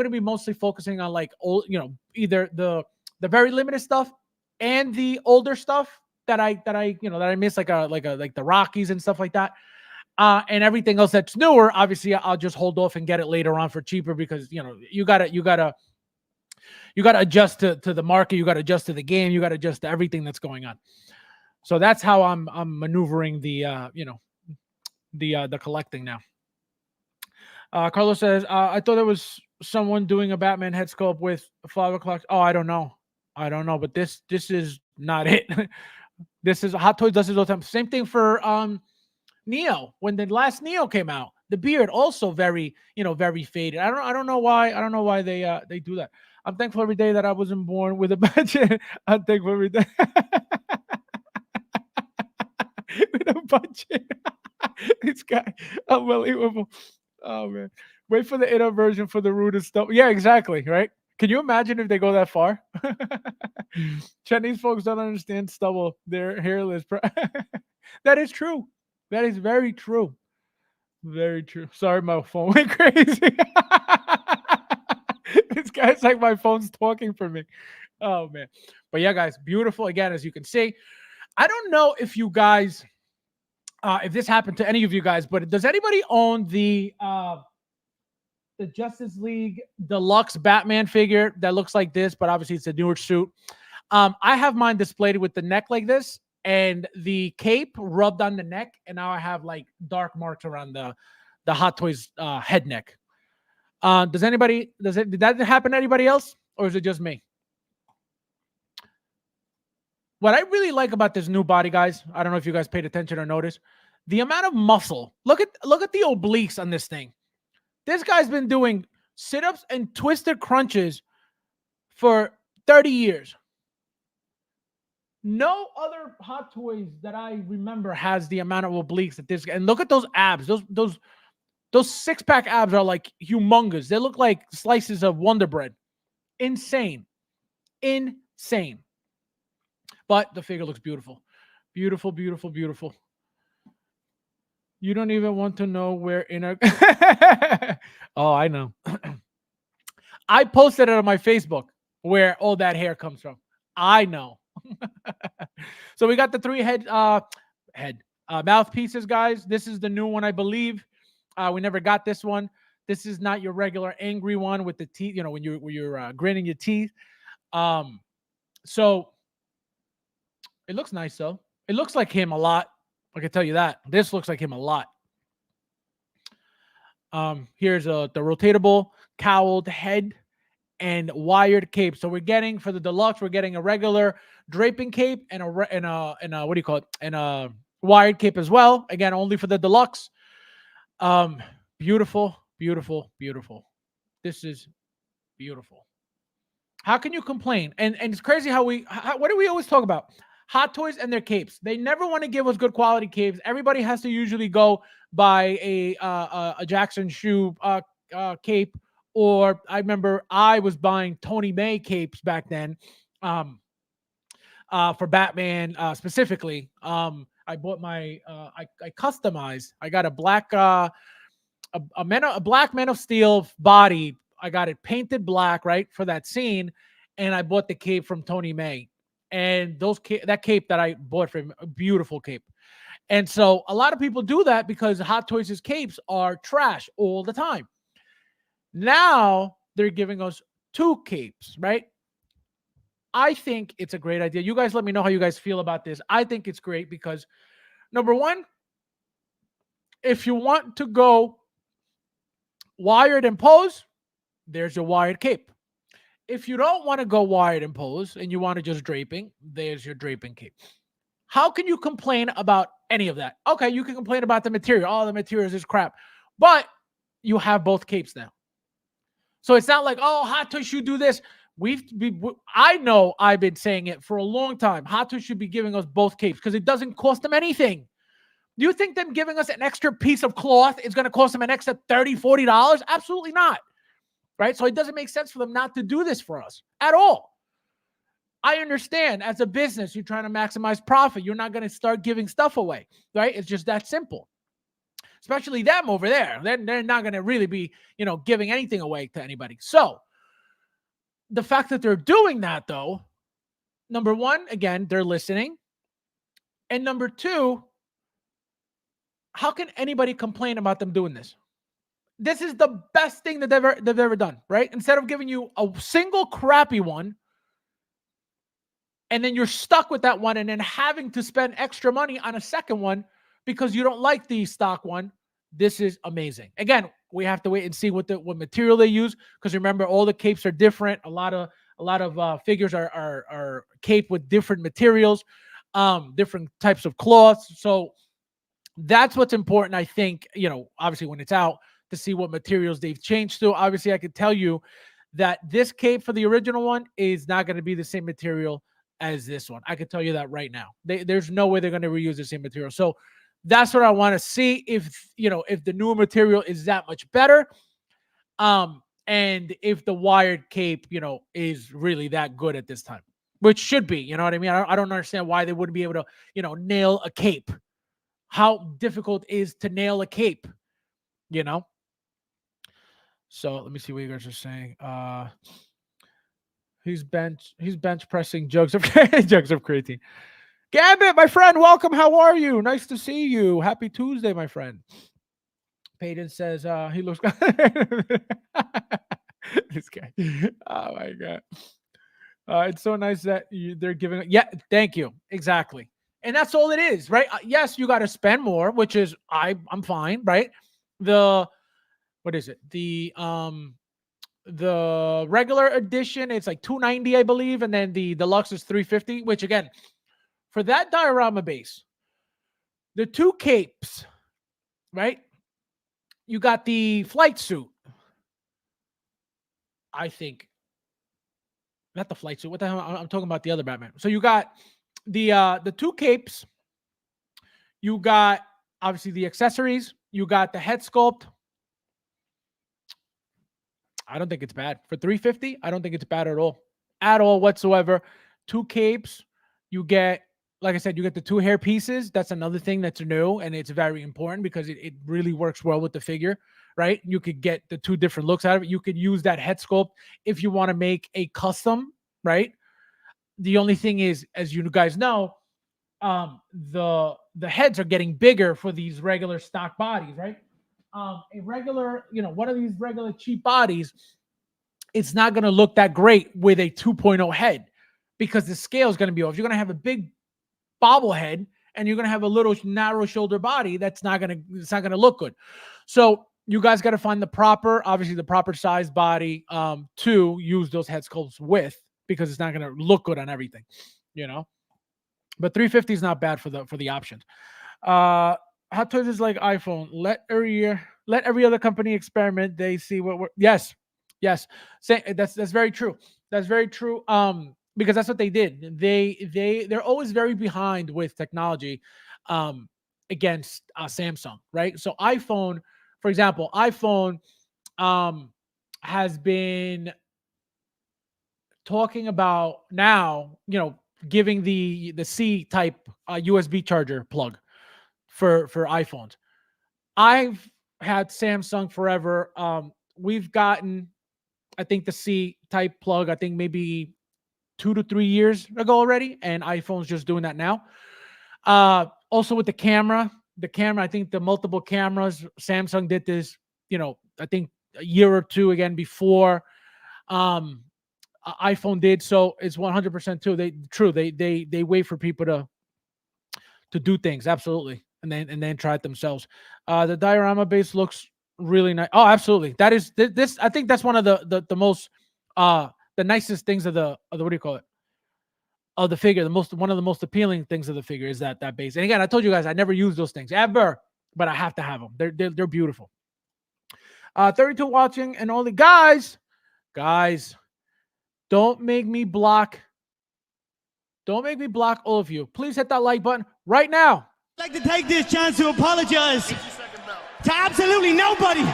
be mostly focusing on like old, either the very limited stuff and the older stuff that I miss, like the Rockies and stuff like that. And everything else that's newer, obviously I'll just hold off and get it later on for cheaper, because you gotta adjust to the market, you gotta adjust to the game, you gotta adjust to everything that's going on. So that's how I'm maneuvering the the collecting now. Carlos says, I thought there was someone doing a Batman head sculpt with 5 o'clock. Oh, I don't know, but this is not it. This is Hot Toys does it all the time. Same thing for Neo. When the last Neo came out, the beard also very very faded. I don't know why they do that. I'm thankful every day that I wasn't born with a budget. I'm thankful every day with a budget. This guy, unbelievable. Oh man, wait for the inner version for the rudest stuff. Yeah, exactly. Right? Can you imagine if they go that far? Chinese folks don't understand stubble. They're hairless. That is true. That is very true. Very true. Sorry, my phone went crazy. This guy's like, my phone's talking for me. Oh man. But yeah, guys, beautiful. Again, as you can see, I don't know if you guys, if this happened to any of you guys, but does anybody own the Justice League Deluxe Batman figure that looks like this, but obviously it's a newer suit? I have mine displayed with the neck like this and the cape rubbed on the neck, and now I have like dark marks around the Hot Toys head neck. Did that happen to anybody else, or is it just me? What I really like about this new body, guys, I don't know if you guys paid attention or noticed, the amount of muscle. Look at the obliques on this thing. This guy's been doing sit-ups and twisted crunches for 30 years. No other Hot Toys that I remember has the amount of obliques that this guy. And look at those abs. Those six-pack abs are like humongous. They look like slices of Wonder Bread. Insane. But the figure looks beautiful. Beautiful, beautiful, beautiful. You don't even want to know where inner. Oh, I know. I posted it on my Facebook where all that hair comes from. I know. So we got the 3 mouthpieces, guys. This is the new one, I believe. We never got this one. This is not your regular angry one with the teeth. When you're grinning your teeth. So it looks nice though. It looks like him a lot. I can tell you that. This looks like him a lot. Here's the rotatable cowled head and wired cape. So we're getting, for the deluxe, we're getting a regular draping cape and a what do you call it? And a wired cape as well. Again, only for the deluxe. Um, beautiful, beautiful, beautiful. This is beautiful. How can you complain? And it's crazy how what do we always talk about? Hot Toys and their capes. They never want to give us good quality capes. Everybody has to usually go buy a Jackson shoe cape, or I remember I was buying Tony May capes back then, for Batman specifically. I bought my I customized. I got a black a black Man of Steel body. I got it painted black, right, for that scene, and I bought the cape from Tony May. And that cape that I bought for him, a beautiful cape. And so a lot of people do that because Hot Toys' capes are trash all the time. Now they're giving us two capes, right? I think it's a great idea. You guys let me know how you guys feel about this. I think it's great because, number one, if you want to go wired and pose, there's your wired cape. If you don't want to go wired and pose and you want to just draping, there's your draping cape. How can you complain about any of that? Okay, you can complain about the material. Oh, the materials is crap. But you have both capes now. So it's not like, oh, Hot Toys should do this. I know I've been saying it for a long time. Hot Toys should be giving us both capes because it doesn't cost them anything. Do you think them giving us an extra piece of cloth is going to cost them an extra $30, $40? Absolutely not. Right? So it doesn't make sense for them not to do this for us at all. I understand as a business, you're trying to maximize profit. You're not going to start giving stuff away, right? It's just that simple. Especially them over there. They're not going to really be, giving anything away to anybody. So the fact that they're doing that, though, number one, again, they're listening. And number two, how can anybody complain about them doing this? This is the best thing that they've ever done, right? Instead of giving you a single crappy one, and then you're stuck with that one and then having to spend extra money on a second one because you don't like the stock one, this is amazing. Again, we have to wait and see what material they use, because remember, all the capes are different. A lot of figures are caped with different materials, different types of cloths. So that's what's important, I think, obviously when it's out, to see what materials they've changed to. Obviously, I could tell you that this cape for the original one is not going to be the same material as this one. I can tell you that right now. There's no way they're going to reuse the same material. So that's what I want to see, if the newer material is that much better, and if the wired cape is really that good at this time, which should be. You know what I mean? I don't understand why they wouldn't be able to nail a cape. How difficult is to nail a cape? So let me see what you guys are saying. He's bench pressing jugs of creatine. Gambit, my friend, welcome. How are you? Nice to see you. Happy Tuesday, my friend. Peyton says he looks this guy. Oh my god. It's so nice that they're giving. Yeah, thank you. Exactly. And that's all it is, right? Yes, you got to spend more, which is I'm fine, right? What is it? The regular edition, it's like $290, I believe, and then the deluxe is $350, which again, for that diorama base, the two capes, right? You got the flight suit. I think not the flight suit. What the hell? I'm talking about the other Batman. So you got the two capes. You got obviously the accessories. You got the head sculpt. I don't think it's bad for $350. I don't think it's bad at all whatsoever. Two capes. You get, like I said, you get the two hair pieces. That's another thing that's new, and it's very important because it really works well with the figure, right? You could get the two different looks out of it. You could use that head sculpt if you want to make a custom, right? The only thing is, as you guys know, the heads are getting bigger for these regular stock bodies, right? A regular, one of these regular cheap bodies, it's not going to look that great with a 2.0 head because the scale is going to be off. You're going to have a big bobblehead and you're going to have a little narrow shoulder body. It's not going to look good. So you guys got to find obviously the proper size body to use those head sculpts with, because it's not going to look good on everything, you know. But 350 is not bad for the options. Hot Toys is like iPhone. Let every other company experiment. They see what we're. Yes, yes. That's very true. That's very true. Because that's what they did. They're always very behind with technology, against Samsung, right? So iPhone, for example, iPhone has been talking about now, giving the C type USB charger plug for iPhones. I've had Samsung forever. We've gotten, I think, the C type plug, I think maybe 2 to 3 years ago already, and iPhone's just doing that now. Also with the camera, I think the multiple cameras, Samsung did this, I think a year or two again before iPhone did. So it's 100% true. They wait for people to do things, absolutely, and then try it themselves. The diorama base looks really nice. Oh, absolutely. That is this. I think that's one of the most the nicest things of the what do you call it? Of the figure. One of the most appealing things of the figure is that base. And again, I told you guys I never use those things ever, but I have to have them. They're beautiful. 32 watching and only guys. Don't make me block all of you. Please hit that like button right now.
I'd like to take this chance to apologize to absolutely nobody.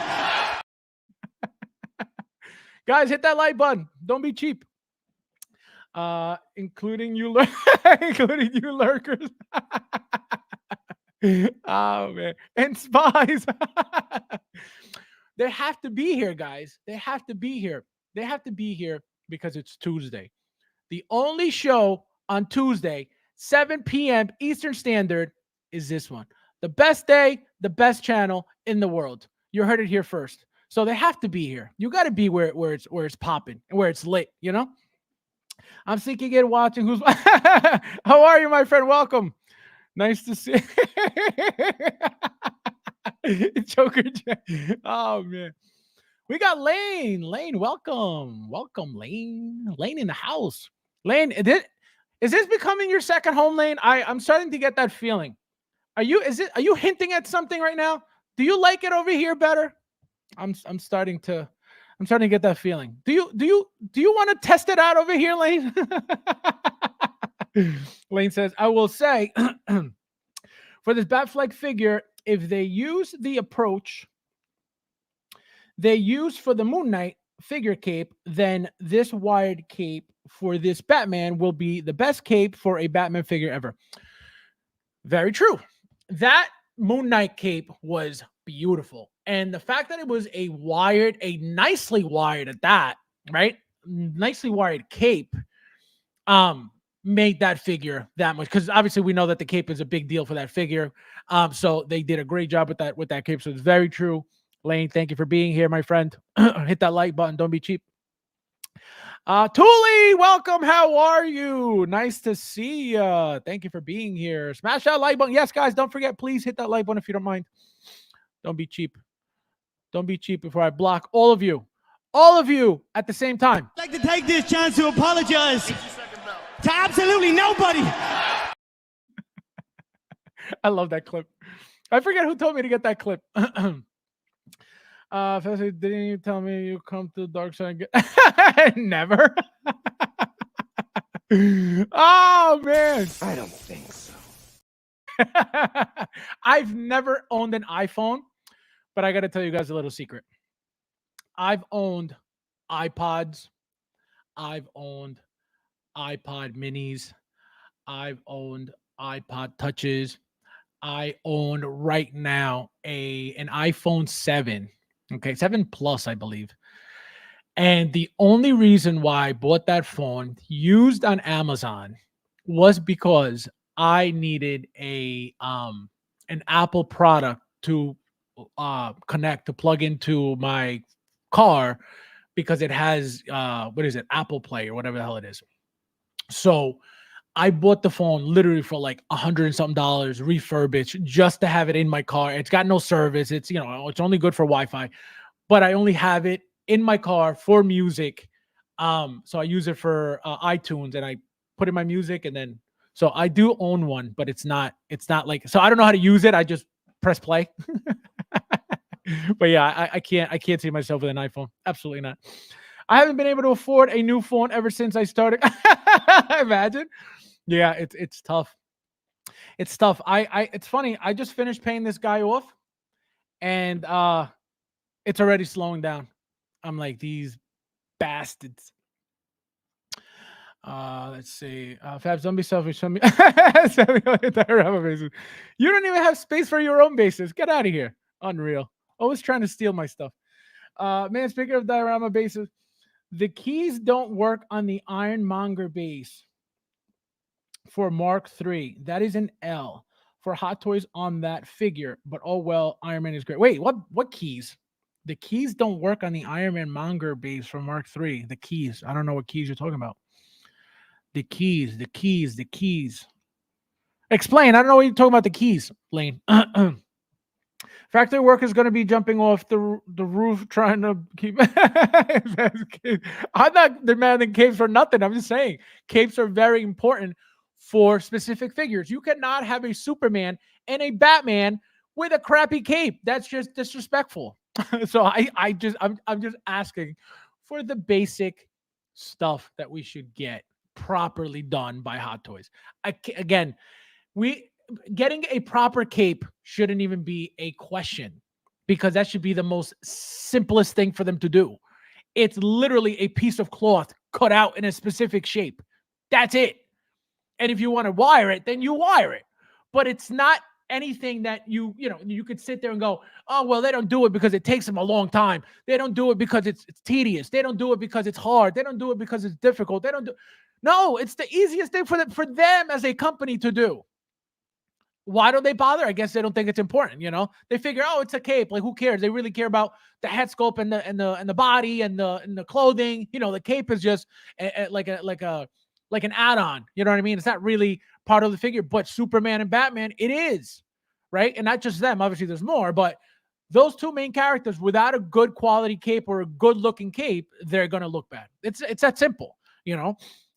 Guys, hit that like button. Don't be cheap. Including you lurkers. Oh man. And spies. They have to be here, guys. They have to be here because it's Tuesday. The only show on Tuesday, 7 p.m. Eastern Standard, is this one. The best day, the best channel in the world. You heard it here first. So they have to be here. You got to be where it's popping and where it's lit, I'm seeking it watching. How are you, my friend? Welcome. Nice to see Joker. Oh man. We got Lane. Lane, welcome. Welcome, Lane. Lane in the house. Lane, is this becoming your second home, Lane? I'm starting to get that feeling. Are you hinting at something right now? Do you like it over here better? I'm starting to get that feeling. Do you want to test it out over here, Lane? Lane says, I will say for this Batfleck figure, if they use the approach they use for the Moon Knight figure cape, then this wired cape for this Batman will be the best cape for a Batman figure ever. Very true. That Moon Knight cape was beautiful. And the fact that it was a nicely wired at that, right? Nicely wired cape, made that figure that much, because obviously we know that the cape is a big deal for that figure. So they did a great job with that cape. So it's very true. Lane, thank you for being here, my friend. Hit that like button. Don't be cheap. Thule, welcome. How are you? Nice to see you. Thank you for being here. Smash that like button. Yes, guys, don't forget, please hit that like button if you don't mind. Don't be cheap. Don't be cheap before I block all of you at the same time.
I'd like to take this chance to apologize to absolutely nobody.
I love that clip. I forget who told me to get that clip. Didn't you tell me you come to the dark side again? Never. Oh man.
I don't think so.
I've never owned an iPhone, but I got to tell you guys a little secret. I've owned iPods. I've owned iPod minis. I've owned iPod touches. I own right now an iPhone 7. Okay, 7 Plus, I believe. And the only reason why I bought that phone used on Amazon was because I needed an Apple product to connect, to plug into my car, because it has Apple Play or whatever the hell it is. So I bought the phone literally for like $100 and something dollars, refurbished, just to have it in my car. It's got no service. It's, it's only good for Wi-Fi, but I only have it in my car for music. So I use it for iTunes, and I put in my music, and then so I do own one, but it's not like, so I don't know how to use it. I just press play. But yeah, I can't see myself with an iPhone. Absolutely not. I haven't been able to afford a new phone ever since I started. Imagine. Yeah, it's tough. It's tough. It's funny. I just finished paying this guy off, and it's already slowing down. I'm like, these bastards. Let's see. Fabs, don't be selfish. Show me. You don't even have space for your own bases. Get out of here. Unreal. Always trying to steal my stuff. Man, speaking of diorama bases, the keys don't work on the Ironmonger base for Mark III. That is an L for Hot Toys on that figure. But oh well, Iron Man is great. Wait, what keys? The keys don't work on the Ironmonger base for Mark III. The keys. I don't know what keys you're talking about. The keys. Explain. I don't know what you're talking about. The keys, Lane. Factory workers going to be jumping off the roof trying to keep. I'm not demanding capes for nothing. I'm just saying capes are very important for specific figures. You cannot have a Superman and a Batman with a crappy cape. That's just disrespectful. So I'm just asking for the basic stuff that we should get properly done by Hot Toys. Again, getting a proper cape shouldn't even be a question, because that should be the most simplest thing for them to do. It's literally a piece of cloth cut out in a specific shape. That's it. And if you want to wire it, then you wire it. But it's not anything that you could sit there and go, oh, well, they don't do it because it takes them a long time. They don't do it because it's tedious. They don't do it because it's hard. They don't do it because it's difficult. No, it's the easiest thing for them as a company to do. Why don't they bother? I guess they don't think it's important. They figure, oh, it's a cape. Like, who cares? They really care about the head sculpt and the body and the clothing. The cape is just like an add-on. You know what I mean? It's not really part of the figure. But Superman and Batman, it is, right? And not just them. Obviously, there's more. But those two main characters, without a good quality cape or a good-looking cape, they're gonna look bad. It's that simple.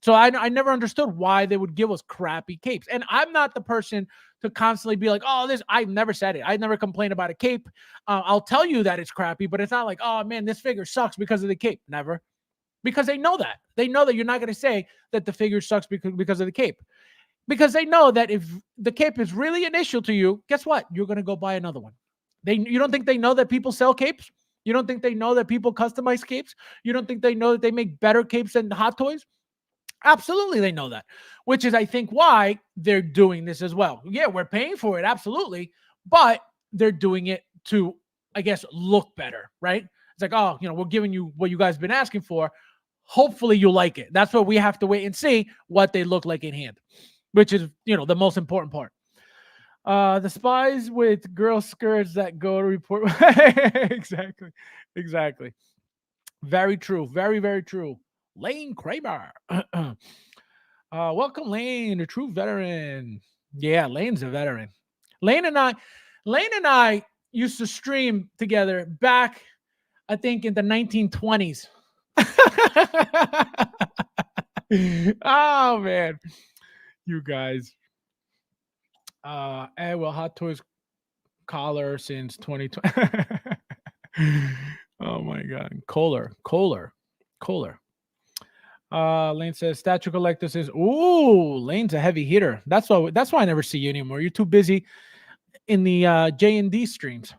So I never understood why they would give us crappy capes. And I'm not the person to constantly be like, oh, I've never said it. I never complained about a cape. I'll tell you that it's crappy, but it's not like, oh, man, this figure sucks because of the cape. Never. Because they know that. They know that you're not going to say that the figure sucks because of the cape. Because they know that if the cape is really an issue to you, guess what? You're going to go buy another one. You don't think they know that people sell capes? You don't think they know that people customize capes? You don't think they know that they make better capes than Hot Toys? Absolutely, they know that, which is, I think, why they're doing this as well. Yeah, we're paying for it, absolutely, but they're doing it to, I guess, look better, right? It's like, oh, we're giving you what you guys have been asking for. Hopefully you like it. That's what we have to wait and see what they look like in hand, which is, the most important part. The spies with girl skirts that go to report. Exactly. Very true. Very, very true. Lane Kramer. Welcome, Lane, a true veteran. Yeah, Lane's a veteran. Lane and I used to stream together back, I think, in the 1920s. Oh, man. You guys. Hot Toys collar since 2020. Oh, my God. Kohler. Lane says statue collector says, ooh, Lane's a heavy hitter. That's why I never see you anymore. You're too busy in the J&D streams.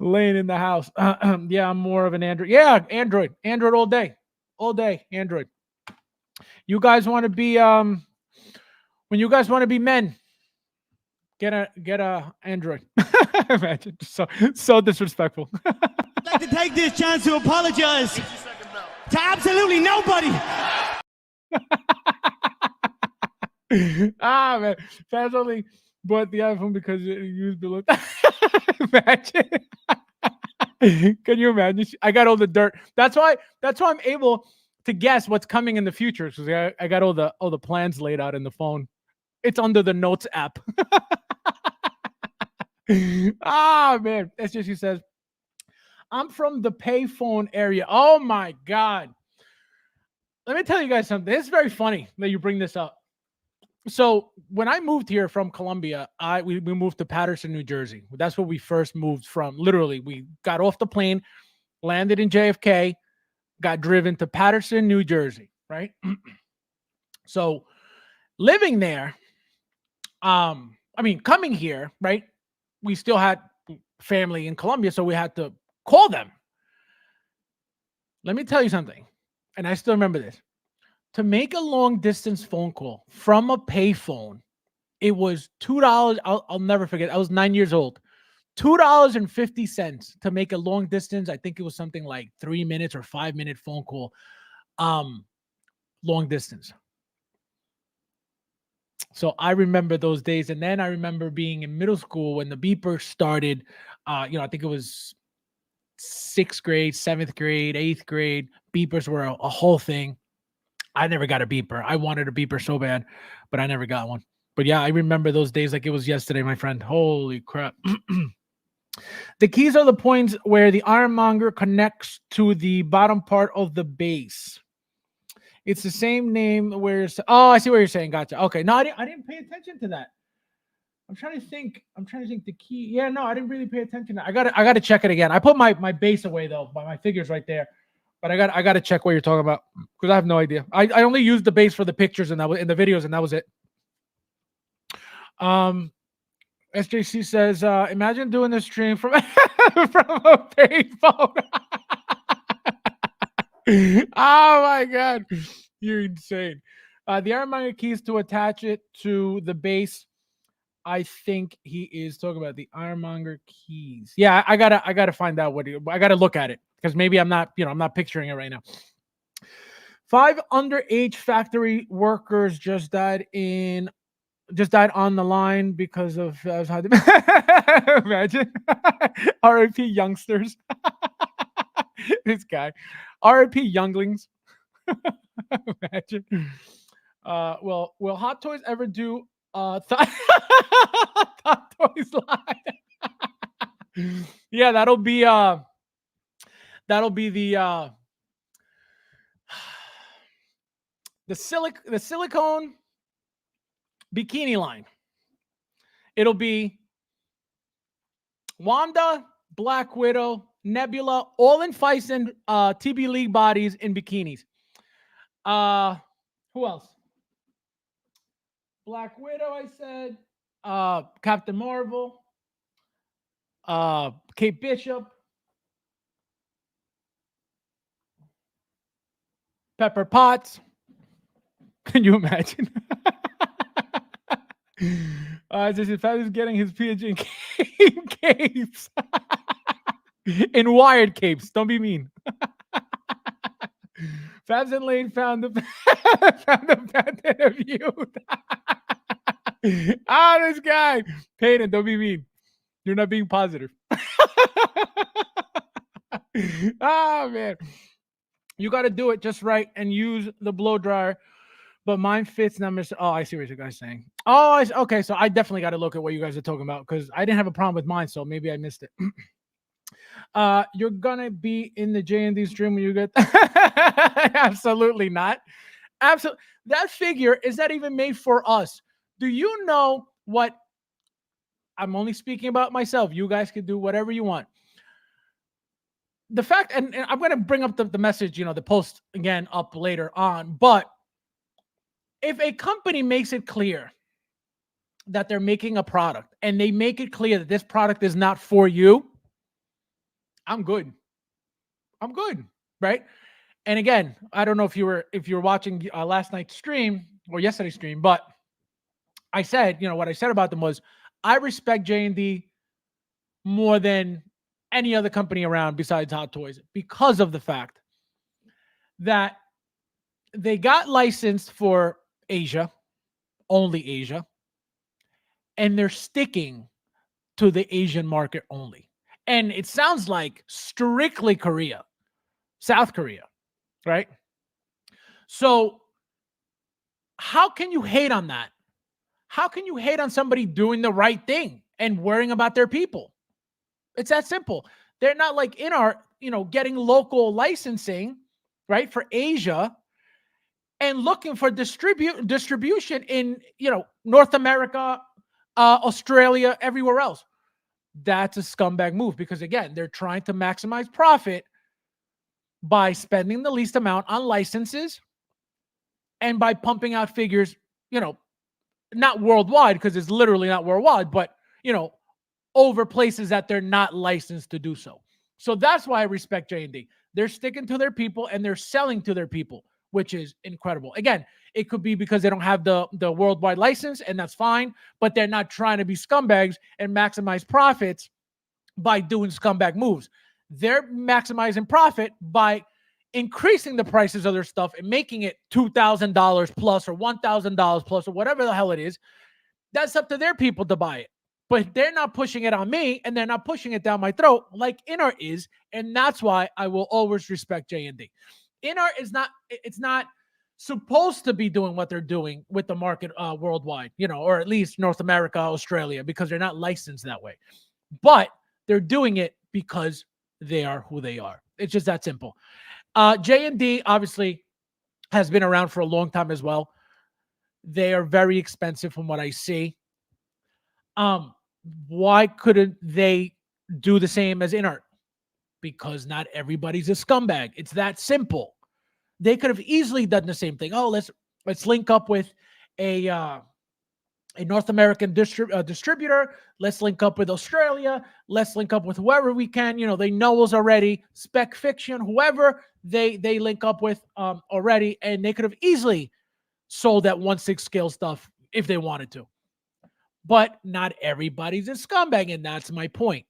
Lane in the house. Yeah, I'm more of an Android. Yeah, Android all day, Android. You guys want to be when you guys want to be men, get a Android. Imagine, so disrespectful.
I'd like to take this chance to apologize to absolutely nobody.
Man, fans only bought the iPhone because it used below. Imagine. Can you imagine? I got all the dirt. That's why I'm able to guess what's coming in the future because I got all the plans laid out in the phone. It's under the notes app. Ah, man. That's just she says, I'm from the payphone area. Oh my God. Let me tell you guys something. It's very funny that you bring this up. So when I moved here from Columbia, we moved to Paterson, New Jersey. That's where we first moved from. Literally, we got off the plane, landed in JFK, got driven to Paterson, New Jersey, right? So living there, coming here, right? We still had family in Columbia, so we had to call them. Let me tell you something, and I still remember this. To make a long distance phone call from a payphone, it was $2. I'll never forget. I was 9 years old. $2.50 to make a long distance. I think it was something like 3 minutes or 5 minute phone call. Long distance. So I remember those days. And then I remember being in middle school when the beeper started. I think it was 6th grade, 7th grade, 8th grade. Beepers were a whole thing. I never got a beeper. I wanted a beeper so bad, but I never got one. But yeah, I remember those days like it was yesterday, my friend. Holy crap. The keys are the points where the ironmonger connects to the bottom part of the base. It's the same name where I see what you're saying. Gotcha. Okay. No, I didn't pay attention to that. I'm trying to think the key. Yeah, no, I didn't really pay attention. I gotta check it again. I put my base away though, by my figures right there. But I got to check what you're talking about because I have no idea. I only used the base for the pictures and that was in the videos, and that was it. SJC says, imagine doing this stream from from a payphone. Oh my God, you're insane. The ironmonger keys to attach it to the base. I think he is talking about the ironmonger keys. Yeah, I gotta find out I gotta look at it. Because maybe I'm not picturing it right now. 5 underage factory workers just died on the line because of imagine. RIP youngsters. This guy. RIP younglings. Imagine. Will Hot Toys ever do Hot Toys Live? Yeah, that'll be the silicone bikini line. It'll be Wanda, Black Widow, Nebula, all in Fison TB League bodies in bikinis. Who else? Black Widow, I said. Captain Marvel. Kate Bishop. Pepper Potts. Can you imagine? Just if I was getting his PNG capes. In wired capes. Don't be mean. Fabs and Lane found the patent of youth. This guy. Peyton, don't be mean. You're not being positive. Man. You got to do it just right and use the blow dryer. But mine fits now. I see what you guys are saying. Okay. So I definitely got to look at what you guys are talking about because I didn't have a problem with mine. So maybe I missed it. You're going to be in the J&D stream when you get. Absolutely not. Absolutely. That figure is not even made for us. Do you know what? I'm only speaking about myself. You guys can do whatever you want. The fact, and I'm going to bring up the message, the post again up later on. But if a company makes it clear that they're making a product and they make it clear that this product is not for you, I'm good. Right? And again, I don't know if you were watching last night's stream or yesterday's stream, but I said, what I said about them was I respect J&D more than any other company around besides Hot Toys because of the fact that they got licensed for Asia, only Asia, and they're sticking to the Asian market only. And it sounds like strictly Korea, South Korea, right? So how can you hate on that? How can you hate on somebody doing the right thing and worrying about their people? It's that simple. They're not like in our, getting local licensing, right, for Asia and looking for distribution in, North America, Australia, everywhere else. That's a scumbag move because again, they're trying to maximize profit by spending the least amount on licenses and by pumping out figures, not worldwide because it's literally not worldwide, but over places that they're not licensed to do so. So that's why I respect J&D. They're sticking to their people and they're selling to their people, which is incredible. Again, it could be because they don't have the worldwide license, and that's fine, but they're not trying to be scumbags and maximize profits by doing scumbag moves. They're maximizing profit by increasing the prices of their stuff and making it $2,000 plus or $1,000 plus or whatever the hell it is. That's up to their people to buy it. But they're not pushing it on me and they're not pushing it down my throat like Inner is. And that's why I will always respect J&D. Inner is not, it's not supposed to be doing what they're doing with the market worldwide, or at least North America, Australia, because they're not licensed that way. But they're doing it because they are who they are. It's just that simple. J&D obviously has been around for a long time as well. They are very expensive from what I see. Why couldn't they do the same as InArt? Because not everybody's a scumbag. It's that simple. They could have easily done the same thing. Oh, let's link up with a North American distributor. Let's link up with Australia. Let's link up with whoever we can. They know us already. Spec Fiction, whoever they link up with already, and they could have easily sold that 1/6 scale stuff if they wanted to. But not everybody's a scumbag, and that's my point.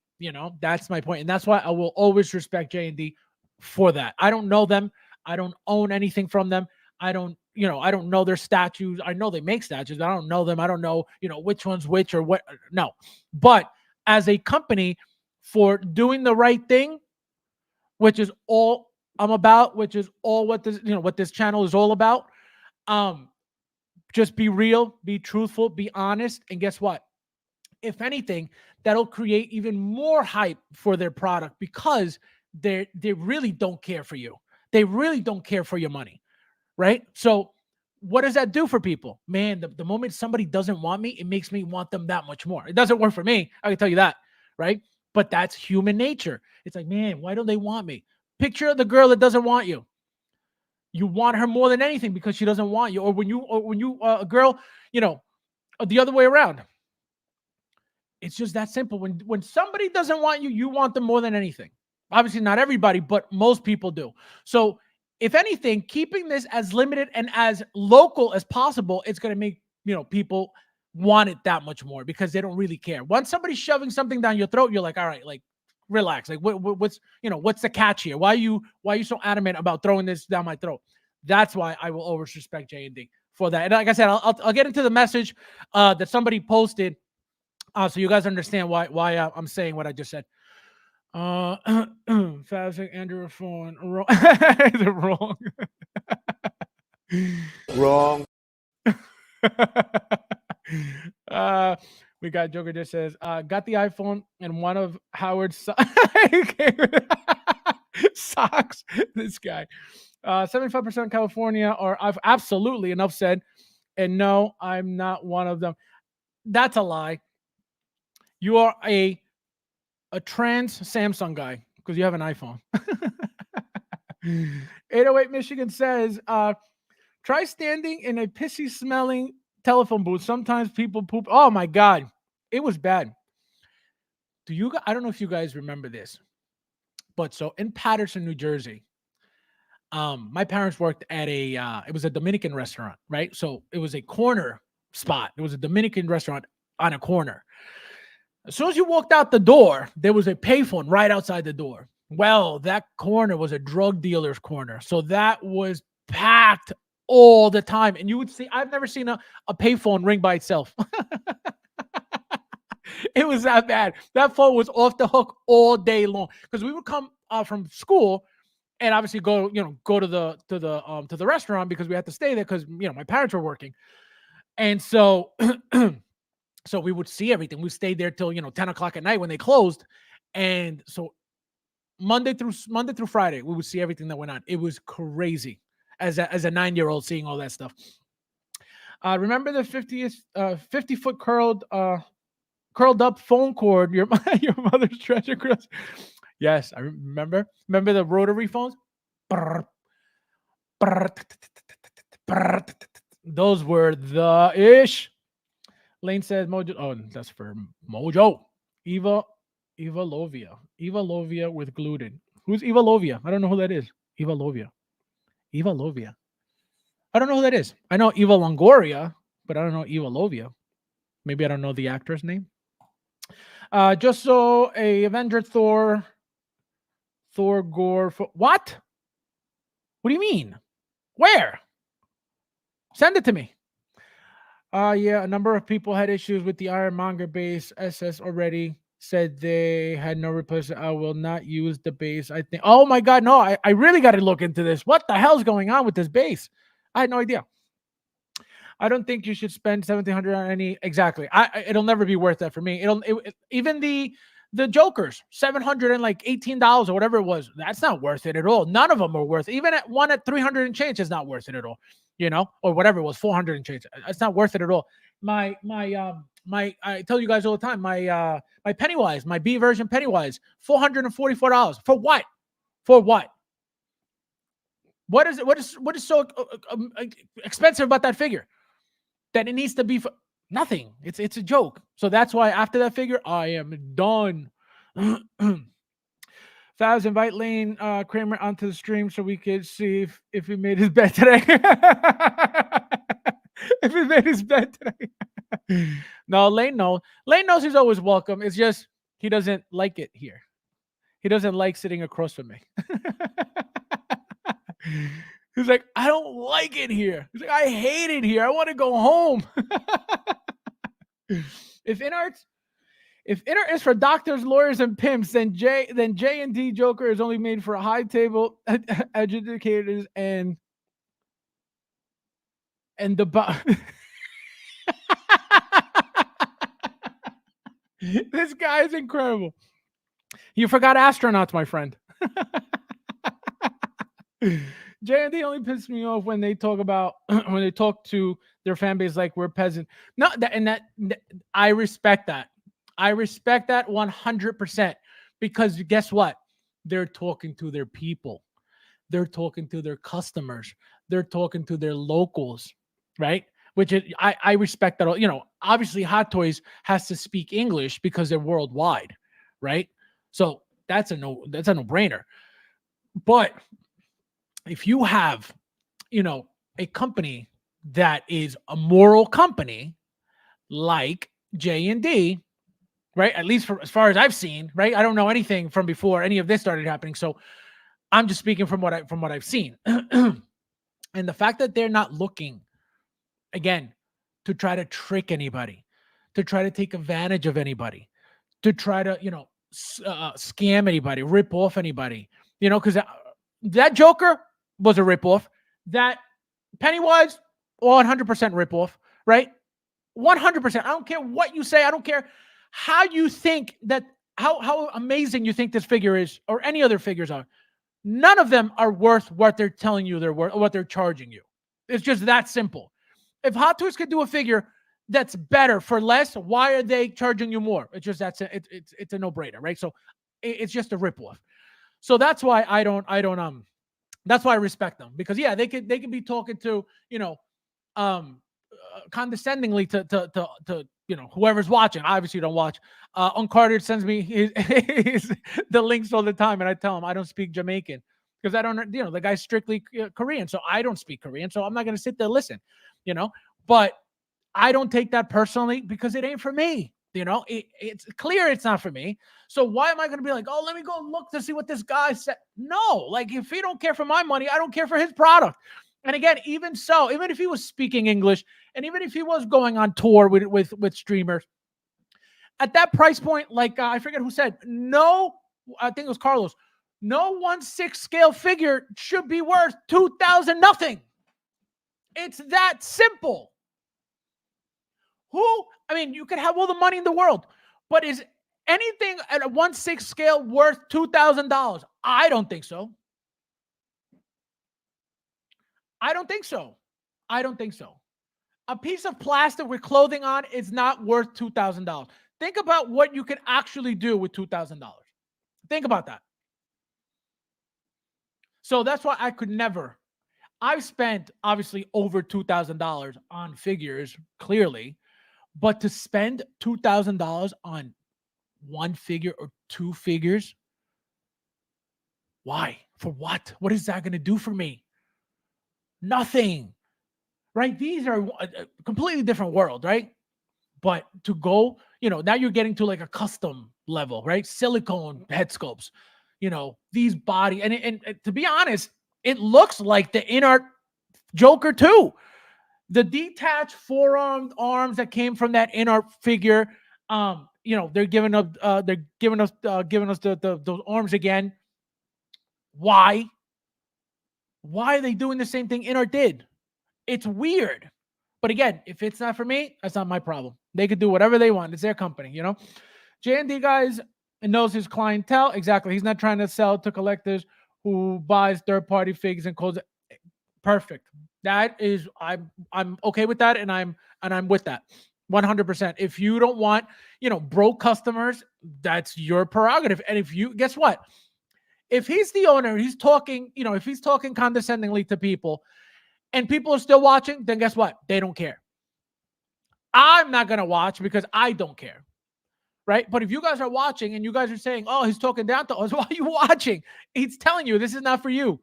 That's my point, and that's why I will always respect J&D for that. I don't know them. I don't own anything from them. I don't know their statues. I know they make statues, but I don't know them. I don't know, which one's which or what. No. But as a company, for doing the right thing, which is all I'm about, which is all what this channel is all about. Just be real, be truthful, be honest, and guess what? If anything, that'll create even more hype for their product because they really don't care for you. They really don't care for your money, right? So what does that do for people? Man, the moment somebody doesn't want me, it makes me want them that much more. It doesn't work for me, I can tell you that, right? But that's human nature. It's like, man, why don't they want me? Picture the girl that doesn't want you. You want her more than anything because she doesn't want you. Or when you a girl, the other way around. It's just that simple. When somebody doesn't want you, you want them more than anything. Obviously, not everybody, but most people do. So, if anything, keeping this as limited and as local as possible, it's going to make people want it that much more because they don't really care. Once somebody's shoving something down your throat, you're like, all right, like relax. Like what's the catch here? Why are you so adamant about throwing this down my throat? That's why I will always respect J&D for that. And like I said, I'll get into the message that somebody posted. So you guys understand why I'm saying what I just said. Fabs Andrew phone wrong. Is it wrong?
Wrong.
We got Joker just says, got the iPhone and one of Howard's socks. This guy. 75% California, or I've absolutely enough said. And no, I'm not one of them. That's a lie. You are a trans Samsung guy because you have an iPhone. 808 Michigan says, try standing in a pissy smelling telephone booth. Sometimes people poop. Oh my God. It was bad. I don't know if you guys remember this, but so in Patterson, New Jersey, my parents worked at it was a Dominican restaurant, right? So it was a corner spot. It was a Dominican restaurant on a corner. As soon as you walked out the door, there was a payphone right outside the door. Well, that corner was a drug dealer's corner. So that was packed all the time. And you would see, I've never seen a payphone ring by itself. It was that bad. That phone was off the hook all day long. Because we would come from school and obviously go to the restaurant because we had to stay there because my parents were working, and so so we would see everything. We stayed there till 10 o'clock at night when they closed, and so Monday through Friday we would see everything that went on. It was crazy as a 9-year-old seeing all that stuff. Remember the 50-foot curled up phone cord, your mother's treasure cruise? Yes, I remember. Remember the rotary phones? Those were the ish. Lane says Mojo. Oh, that's for Mojo. Eva Lovia with gluten. Who's Eva Lovia? I don't know who that is. Eva Lovia. I don't know who that is. I know Eva Longoria, but I don't know Eva Lovia. Maybe I don't know the actor's name. Just saw a Avenger Thor Gore. What? What do you mean? Where? Send it to me. Yeah, a number of people had issues with the Ironmonger base. SS already said they had no replacement. I will not use the base. I think. Oh my God, no! I really got to look into this. What the hell's going on with this base? I had no idea. I don't think you should spend $1,700 on any. Exactly. It'll never be worth that for me. Even the Jokers, $718 or whatever it was. That's not worth it at all. None of them are worth it. Even one at 300 and change is not worth it at all. Or whatever it was, 400 and change. It's not worth it at all. I tell you guys all the time, my Pennywise, my B version Pennywise, $444. For what? For what? What is so expensive about that figure that it needs to be for nothing? It's a joke. So that's why after that figure, I am done. Fabs, invite Lane Kramer onto the stream so we could see if he made his bed today. If he made his bed today. No, Lane knows. Lane knows he's always welcome. It's just he doesn't like it here. He doesn't like sitting across from me. He's like, I don't like it here. He's like, I hate it here. I want to go home. If inner is for doctors, lawyers, and pimps, then J&D Joker is only made for high table adjudicators and the This guy is incredible. You forgot astronauts, my friend. J&D only pisses me off when they talk to their fan base like we're peasant. No, I respect that. I respect that 100% because guess what? They're talking to their people. They're talking to their customers. They're talking to their locals, right? Which is, I respect that. Obviously Hot Toys has to speak English because they're worldwide, right? So that's a no-brainer. But if you have, a company that is a moral company like J&D, right? At least as far as I've seen, right? I don't know anything from before any of this started happening, so I'm just speaking from what I've seen. And the fact that they're not looking, again, to try to trick anybody, to try to take advantage of anybody, to try to scam anybody, rip off anybody, because that Joker was a ripoff. That Pennywise, 100% ripoff, right? 100%. I don't care what you say. I don't care how you think that, how amazing you think this figure is or any other figures are. None of them are worth what they're telling you they're worth or what they're charging you. It's just that simple. If Hot Toys could do a figure that's better for less, why are they charging you more? It's just it's a no-brainer, right? So it's just a ripoff. So that's why I don't that's why I respect them, because yeah, they can be talking to, condescendingly to whoever's watching. Obviously you don't watch. Uncarded sends me the links all the time, and I tell him I don't speak Jamaican because I don't, the guy's strictly Korean, so I don't speak Korean, so I'm not going to sit there listen, but I don't take that personally because it ain't for me. It's clear it's not for me. So why am I going to be like, oh, let me go look to see what this guy said? No, like if he don't care for my money, I don't care for his product. And again, even so, even if he was speaking English and even if he was going on tour with streamers at that price point, like I forget who said, no, I think it was Carlos, No 1/6 scale figure should be worth 2,000 nothing. It's that simple. You could have all the money in the world, but is anything at a 1/6 scale worth $2,000? I don't think so. I don't think so. I don't think so. A piece of plastic with clothing on is not worth $2,000. Think about what you can actually do with $2,000. Think about that. So that's why I could never. I've spent obviously over $2,000 on figures, clearly, but to spend $2,000 on one figure or two figures, why? For what? What is that going to do for me? Nothing, right? These are a completely different world, right? But to go, now you're getting to like a custom level, right? Silicone head sculpts, these body. And to be honest, it looks like the in-art Joker too. The detached forearm arms that came from that in-art figure, they're giving us those arms again. Why? Why are they doing the same thing in-art did? It's weird. But again, if it's not for me, that's not my problem. They could do whatever they want. It's their company, J&D guys knows his clientele. Exactly. He's not trying to sell to collectors who buys third-party figs and calls it perfect. That is, I'm okay with that, and I'm with that 100%. If you don't want, broke customers, that's your prerogative. And if you guess what? If he's the owner, he's talking, if he's talking condescendingly to people and people are still watching, then guess what? They don't care. I'm not going to watch because I don't care. Right? But if you guys are watching and you guys are saying, oh, he's talking down to us, why are you watching? He's telling you this is not for you.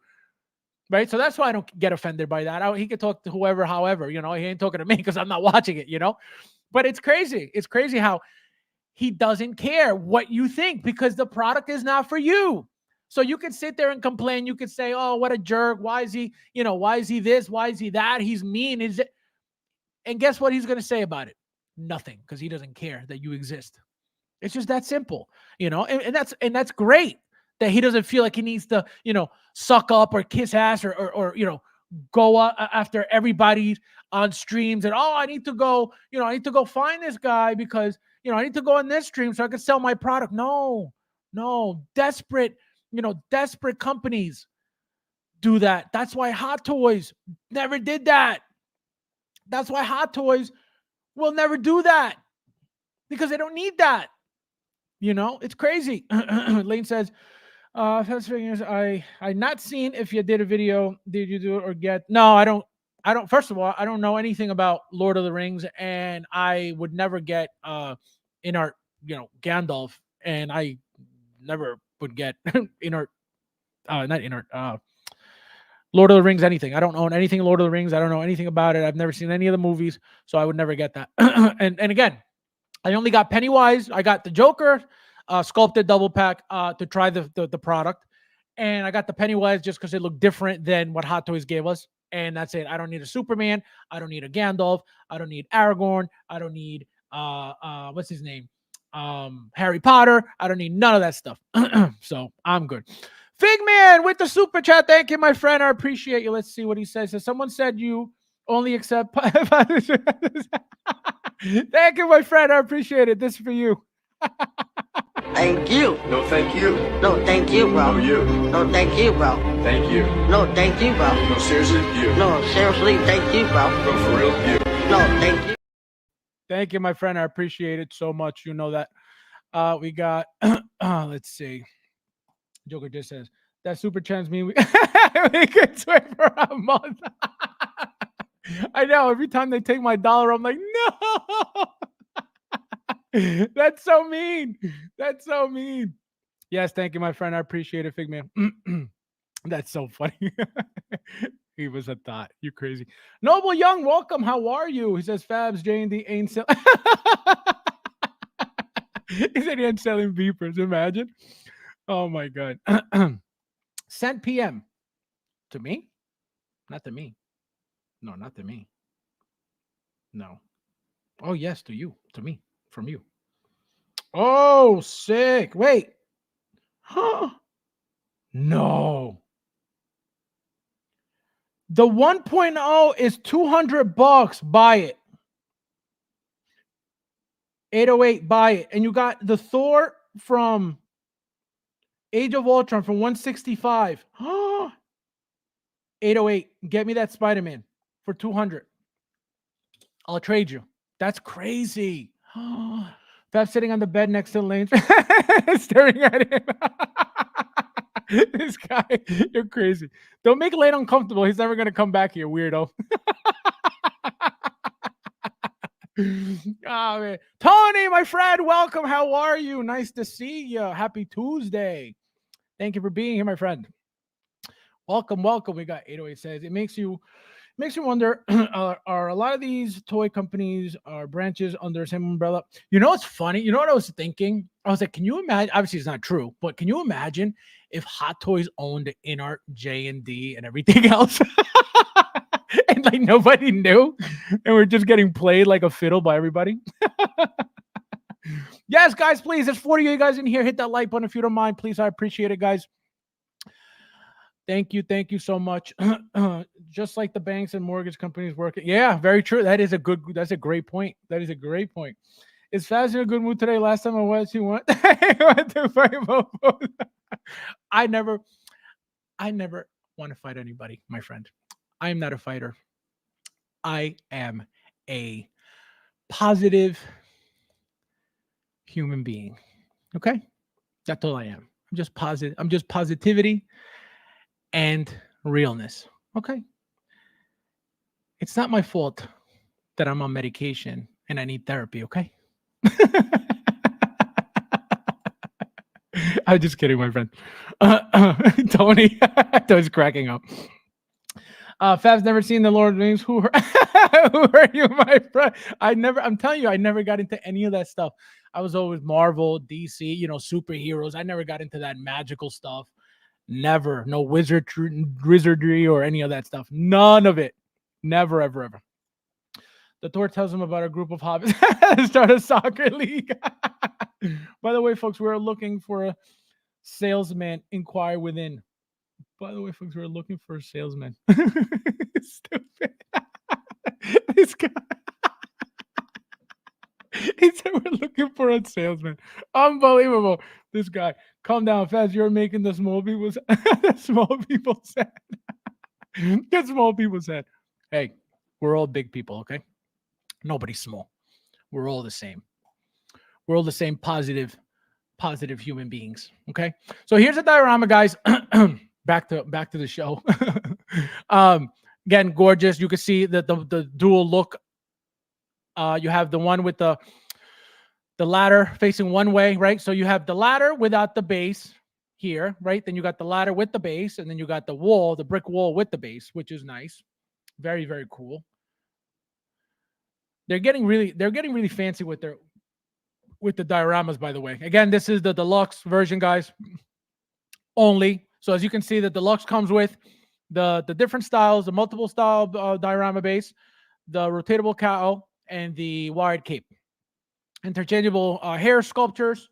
Right? So that's why I don't get offended by that. He could talk to whoever, however, he ain't talking to me because I'm not watching it, But it's crazy. It's crazy how he doesn't care what you think because the product is not for you. So you could sit there and complain. You could say, oh, what a jerk. Why is he, why is he this? Why is he that? He's mean. Is it? And guess what he's going to say about it? Nothing, because he doesn't care that you exist. It's just that simple, and that's great that he doesn't feel like he needs to, suck up or kiss ass or go after everybody on streams and, oh, I need to go find this guy because, I need to go on this stream so I can sell my product. No, desperate companies do that. That's why Hot Toys never did that. That's why Hot Toys will never do that because they don't need that. It's crazy. Lane says, FabsFigures, I not seen if you did a video. Did you do it or get? No, I don't. First of all, I don't know anything about Lord of the Rings, and I would never get in art, Gandalf, and I never would get in art, not in art, Lord of the Rings, anything. I don't own anything Lord of the Rings. I don't know anything about it. I've never seen any of the movies, so I would never get that. and again, I only got Pennywise. I got the Joker sculpted double pack to try the product. And I got the Pennywise just because it looked different than what Hot Toys gave us. And that's it. I don't need a Superman. I don't need a Gandalf. I don't need Aragorn. I don't need, what's his name? Harry Potter. I don't need none of that stuff. So I'm good. Figman with the super chat. Thank you, my friend. I appreciate you. Let's see what he says. So someone said you only accept. Thank you, my friend. I appreciate it. This is for you.
Thank you.
No, thank you.
No, thank you, bro.
No, you.
No, thank you, bro.
Thank you.
No, thank you, bro.
No, seriously, you.
No, seriously, thank you, bro.
No, for real, you.
No, thank you.
Thank you, my friend. I appreciate it so much. You know that. We got, let's see. Joker just says, that super chance mean we could swear for a month. I know. Every time they take my dollar, I'm like, no. That's so mean. That's so mean. Yes, thank you, my friend. I appreciate it, Figman. That's so funny. He was a thought. You crazy. Noble Young, welcome. How are you? He says, Fabs, J&D ain't selling. He said he ain't selling beepers. Imagine. Oh, my God. Sent PM. To me? Not to me. No, not to me. No. Oh, yes, to you. To me. From you. Oh, sick. Wait. Huh. No. The 1.0 is $200. Buy it. 808, buy it. And you got the Thor from Age of Ultron from 165. 808, get me that Spider-Man for 200. I'll trade you. That's crazy. Fab sitting on the bed next to Lane, staring at him. This guy, you're crazy. Don't make Lane uncomfortable. He's never gonna come back here, weirdo. Oh man, Tony, my friend, welcome. How are you? Nice to see you. Happy Tuesday. Thank you for being here, my friend. Welcome. We got 808 says it makes you wonder, are a lot of these toy companies are branches under the same umbrella? You know, it's funny. You know what I was thinking? I was like, can you imagine? Obviously, it's not true, but can you imagine if Hot Toys owned InArt, J&D, and everything else? And like nobody knew, and we're just getting played like a fiddle by everybody. Yes, guys, please. There's 40 of you guys in here. Hit that like button if you don't mind, please. I appreciate it, guys. Thank you so much. Just like the banks and mortgage companies working. Yeah, very true. That's a great point. Is Faz in a good mood today? Last time I was, he went, he went to fight Mofos. I never want to fight anybody, my friend. I am not a fighter. I am a positive human being. Okay? That's all I am. I'm just positive. I'm just positivity and realness. Okay? It's not my fault that I'm on medication and I need therapy, okay? I'm just kidding, my friend. Tony's cracking up. Fab's never seen the Lord of the Rings. Who are you, my friend? I'm telling you, I never got into any of that stuff. I was always Marvel, DC, superheroes. I never got into that magical stuff. Never. No wizardry or any of that stuff. None of it. Never, ever, ever. The Thor tells him about a group of hobbits. Start a soccer league. By the way, folks, we're looking for a salesman. Inquire within. By the way, folks, we're looking for a salesman. Stupid. This guy. He said we're looking for a salesman. Unbelievable. This guy. Calm down, Faz. You're making the small people sad. The small people sad. Get small people sad. Hey, we're all big people, okay? Nobody's small. We're all the same. We're all the same positive human beings. Okay. So here's a diorama, guys. back to the show. Again, gorgeous. You can see that the dual look. You have the one with the ladder facing one way, right? So you have the ladder without the base here, right? Then you got the ladder with the base, and then you got the wall, the brick wall with the base, which is nice. Very, very cool. They're getting really fancy with the dioramas, by the way. Again, this is the deluxe version, guys, only. So as you can see, the deluxe comes with the different styles, the multiple style diorama base, the rotatable cowl, and the wired cape. Interchangeable hair sculptures,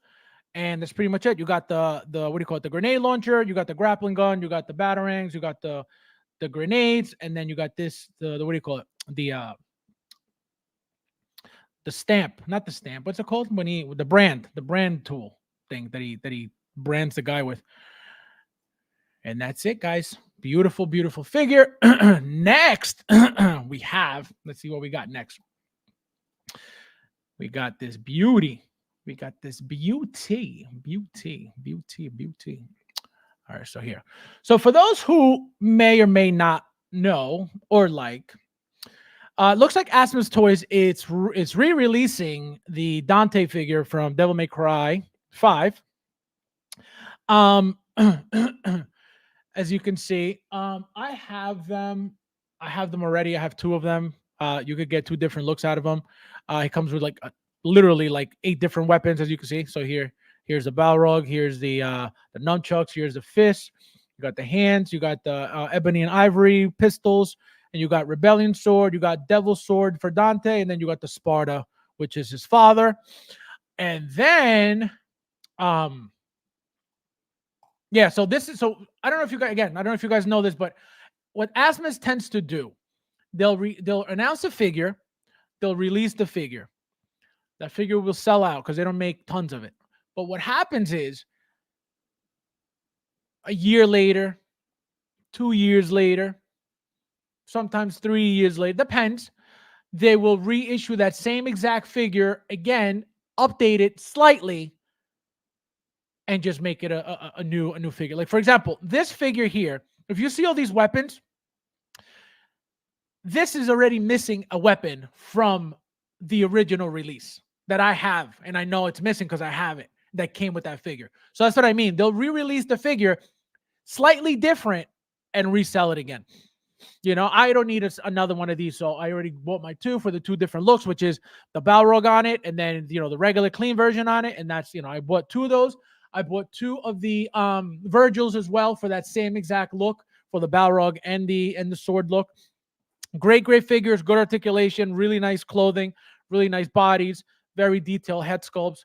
and that's pretty much it. You got the what do you call it? The grenade launcher, you got the grappling gun, you got the batarangs, you got the grenades, and then you got this the what do you call it? The stamp, not the stamp. What's it called? When the brand tool thing that he brands the guy with. And that's it, guys. Beautiful, beautiful figure. Next, we have, let's see what we got next. We got this beauty. Beauty. All right, so here. So for those who may or may not know or like, looks like Asmus Toys, it's re-releasing the Dante figure from Devil May Cry 5. As you can see, I have them already. I have two of them. You could get two different looks out of them. It comes with literally 8 different weapons, as you can see. So here's the Balrog, here's the nunchucks, here's the fist. You got the hands, you got the ebony and ivory pistols, and you got Rebellion sword, you got Devil sword for Dante, and then you got the Sparta, which is his father. And then Yeah, so this is so I don't know if you guys again, I don't know if you guys know this, but what Asmus tends to do, they'll announce a figure, they'll release the figure. That figure will sell out because they don't make tons of it. But what happens is a year later, 2 years later, sometimes 3 years later, depends. They will reissue that same exact figure again, update it slightly, and just make it a new figure. Like, for example, this figure here, if you see all these weapons, this is already missing a weapon from the original release that I have, and I know it's missing because I have it that came with that figure. So that's what I mean. They'll re-release the figure slightly different and resell it again. You know, I don't need another one of these, so I already bought my two for the two different looks, which is the Balrog on it, and then the regular clean version on it, and that's I bought two of those. I bought two of the Virgils as well for that same exact look for the Balrog and the sword look. Great figures, good articulation, really nice clothing, really nice bodies, very detailed head sculpts.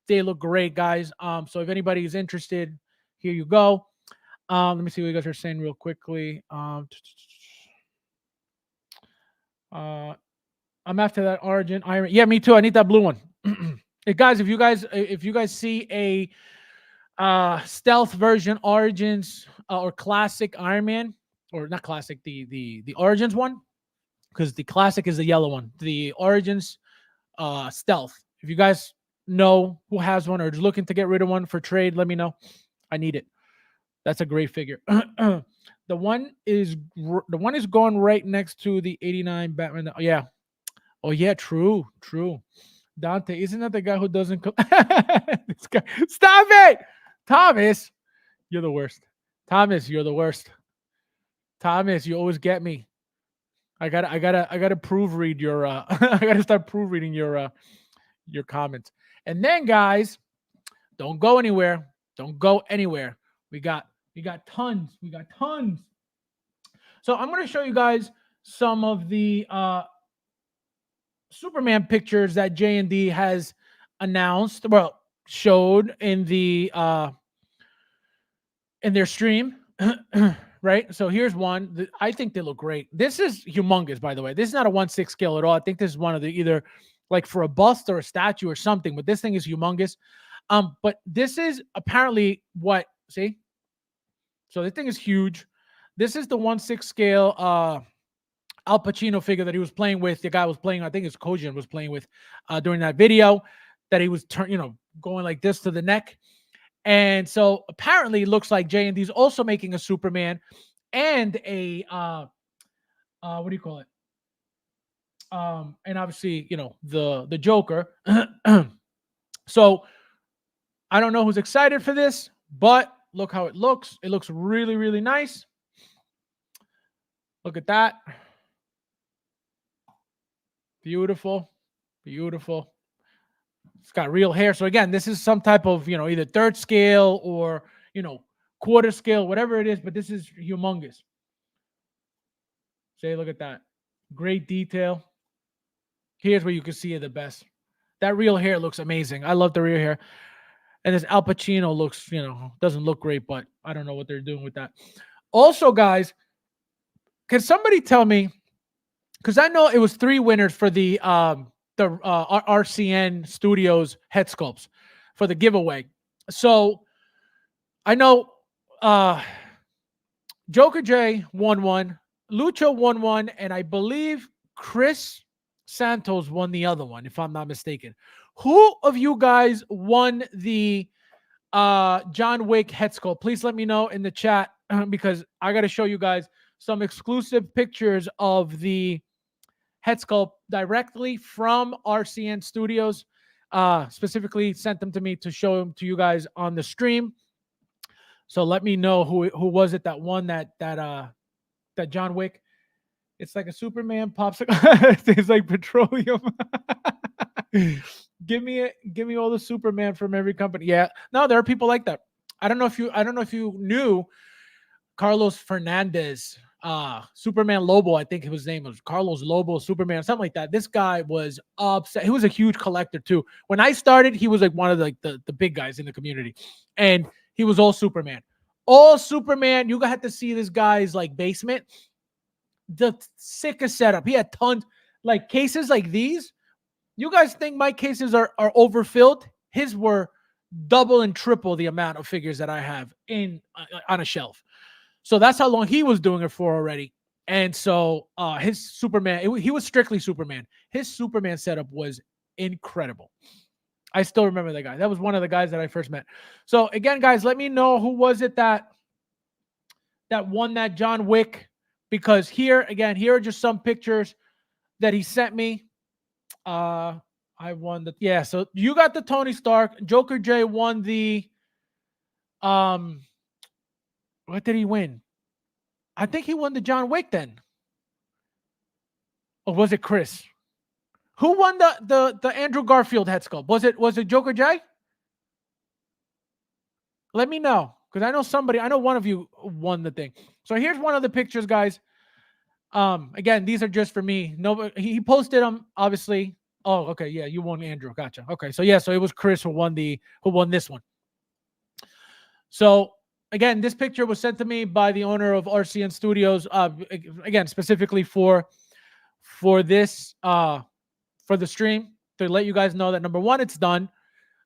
They look great, guys. So if anybody is interested, here you go. Let me see what you guys are saying real quickly. I'm after that Origin Iron. Yeah, me too. I need that blue one. Hey, guys, if you guys see a stealth version Origins or classic Iron Man, or not classic, the Origins one, because the classic is the yellow one. The Origins stealth. If you guys know who has one or is looking to get rid of one for trade, let me know. I need it. That's a great figure. The one is going right next to the 89 Batman. Oh, yeah. Oh yeah, true. Dante, isn't that the guy who doesn't come? This guy. Stop it! Thomas, you're the worst. Thomas, you're the worst. Thomas, you always get me. I gotta proofread your I gotta start proofreading your comments. And then, guys, don't go anywhere. Don't go anywhere. We got tons. We got tons. So I'm gonna show you guys some of the Superman pictures that J&D has announced. Well, showed in their stream. Right, so here's one. I think they look great. This is humongous, by the way. This is not a 1/6 scale at all. I think this is one of the either like for a bust or a statue or something, but this thing is humongous. But this is apparently what, see? So this thing is huge. This is the 1/6 scale Al Pacino figure that he was playing with. The guy was playing, I think it's Kojin was playing with during that video, that he was going like this to the neck. And so apparently it looks like J&D's also making a Superman and a what do you call it? And obviously, the Joker. So I don't know who's excited for this, but look how it looks. It looks really, really nice. Look at that. Beautiful. It's got real hair. So again, this is some type of, either third scale or, quarter scale, whatever it is, but this is humongous. Say, look at that. Great detail. Here's where you can see it the best. That real hair looks amazing. I love the real hair. And this Al Pacino looks, doesn't look great, but I don't know what they're doing with that. Also, guys, can somebody tell me, because I know it was 3 winners for the RCN Studios head sculpts for the giveaway. So I know Joker J won one, Lucho won one, and I believe Chris Santos won the other one, if I'm not mistaken. Who of you guys won the John Wick head sculpt? Please let me know in the chat because I got to show you guys some exclusive pictures of the head sculpt directly from RCN Studios. Specifically sent them to me to show them to you guys on the stream. So let me know who was it that won that John Wick. It's like a Superman popsicle. It's like petroleum. Give me all the Superman from every company. Yeah, no, there are people like that. I don't know if you knew Carlos Fernandez, Superman Lobo. I think his name was Carlos Lobo, Superman, something like that. This guy was upset. He was a huge collector too. When I started, he was like one of the big guys in the community, and he was all Superman. All Superman. You had to see this guy's like basement. The sickest setup. He had tons, like cases like these. You guys think my cases are overfilled? His were double and triple the amount of figures that I have in on a shelf. So that's how long he was doing it for already. And so his Superman, he was strictly Superman. His Superman setup was incredible. I still remember that guy. That was one of the guys that I first met. So again, guys, let me know who was it that won that John Wick, because here are just some pictures that he sent me. I won the, yeah, so you got the Tony Stark. Joker J won the what did he win? I think he won the John Wick then. Or was it Chris? Who won the Andrew Garfield head sculpt? Was it Joker J? Let me know, because I know one of you won the thing. So here's one of the pictures, guys. Again, these are just for me. No, he posted them, obviously. Oh, okay, yeah, you won Andrew. Gotcha. Okay, so yeah, so it was Chris who won this one. So again, this picture was sent to me by the owner of RCN Studios. Again, specifically for this for the stream, to let you guys know that number one, it's done.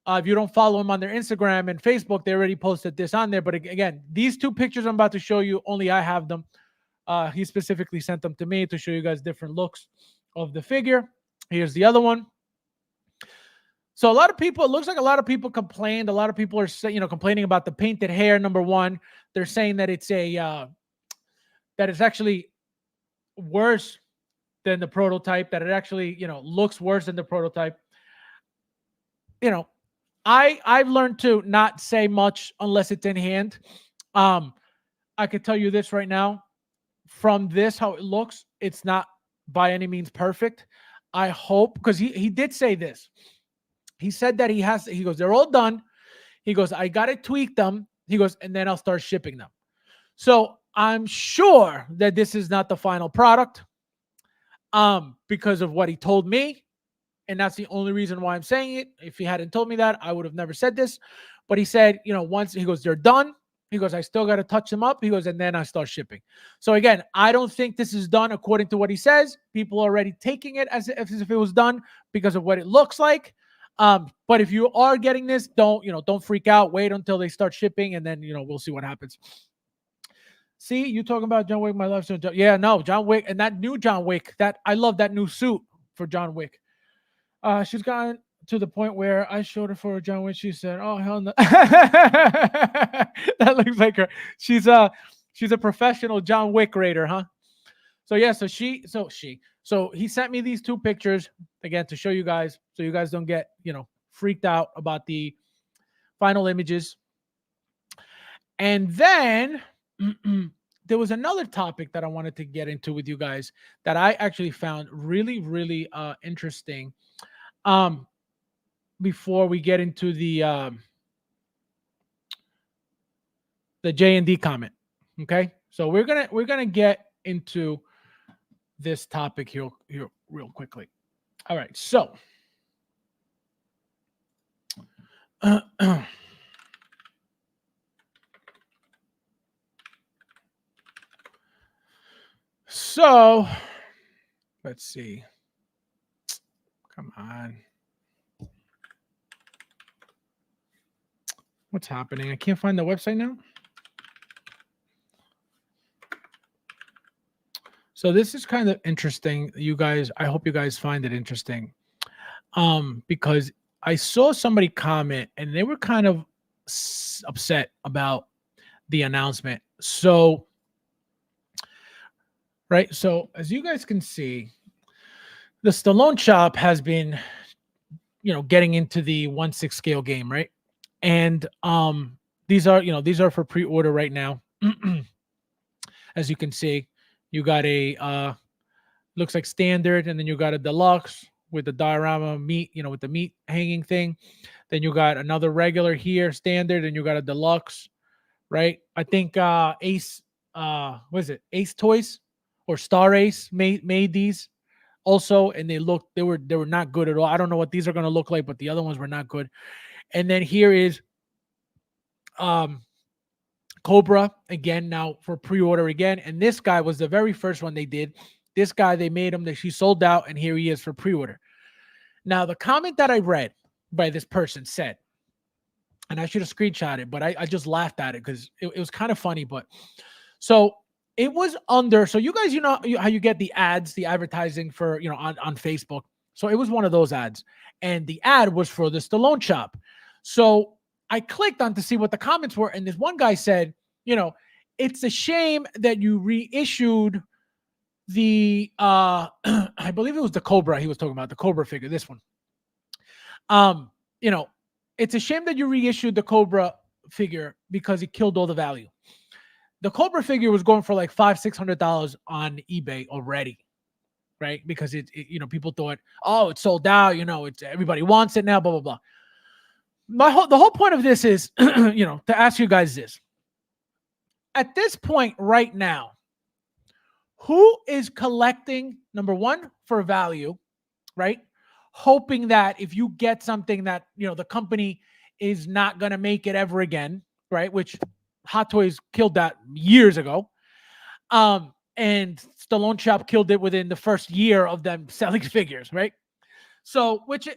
If you don't follow him on their Instagram and Facebook, they already posted this on there. But again, these two pictures I'm about to show you, only I have them. He specifically sent them to me to show you guys different looks of the figure. Here's the other one. So it looks like a lot of people complained. A lot of people are complaining about the painted hair. Number one, they're saying that it's that it's actually worse than the prototype, that it actually, looks worse than the prototype. I've learned to not say much unless it's in hand. I could tell you this right now. From this, how it looks, it's not by any means perfect. I hope, because he did say this. He said that he goes, they're all done. He goes, I got to tweak them. He goes, and then I'll start shipping them. So I'm sure that this is not the final product because of what he told me. And that's the only reason why I'm saying it. If he hadn't told me that, I would have never said this. But he said, once he goes, they're done. He goes, I still got to touch them up. He goes, and then I start shipping. So again, I don't think this is done according to what he says. People are already taking it as if it was done because of what it looks like. But if you are getting this, don't freak out. Wait until they start shipping, and then we'll see what happens. See, you talking about John Wick, my love. Yeah, no, John Wick, and that new John Wick. That I love that new suit for John Wick. She's gotten to the point where I showed her for John Wick. She said, "Oh hell no!" That looks like her. She's a professional John Wick raider, huh? So yeah, so he sent me these two pictures again to show you guys, so you guys don't get freaked out about the final images. And then there was another topic that I wanted to get into with you guys that I actually found really, really interesting. Before we get into the J&D comment, okay? So we're gonna get into this topic here real quickly. All right, so so let's see. Come on. What's happening? I can't find the website now. So this is kind of interesting, you guys. I hope you guys find it interesting. Because I saw somebody comment and they were kind of upset about the announcement. So, right. So as you guys can see, the Stallone shop has been, getting into the 1/6 scale game, right? And these are for pre-order right now. As you can see, you got a looks like standard, and then you got a deluxe with the diorama meat, with the meat hanging thing. Then you got another regular here, standard, and you got a deluxe, right? I think Ace, what is it? Ace Toys or Star Ace made these also, and they were not good at all. I don't know what these are going to look like, but the other ones were not good. And then here is Cobra again now for pre-order again. And this guy was the very first one they did. This guy, they made him that she sold out, and here he is for pre-order. Now, the comment that I read by this person said, and I should have screenshot it, but I just laughed at it because it was kind of funny. But so it was under, so you guys, you know how you get the ads, the advertising for, on Facebook. So it was one of those ads, and the ad was for the Stallone shop. So I clicked on to see what the comments were, and this one guy said, it's a shame that you reissued the I believe it was the Cobra he was talking about, the Cobra figure, this one. It's a shame that you reissued the Cobra figure because it killed all the value. The Cobra figure was going for like $500-$600 on eBay already, right? Because it people thought, oh, it's sold out, it's everybody wants it now, blah blah blah. The whole point of this is, to ask you guys this. At this point right now, who is collecting, number one, for value, right? Hoping that if you get something that, the company is not going to make it ever again, right? Which Hot Toys killed that years ago. And Stallone Shop killed it within the first year of them selling figures, right? So, which,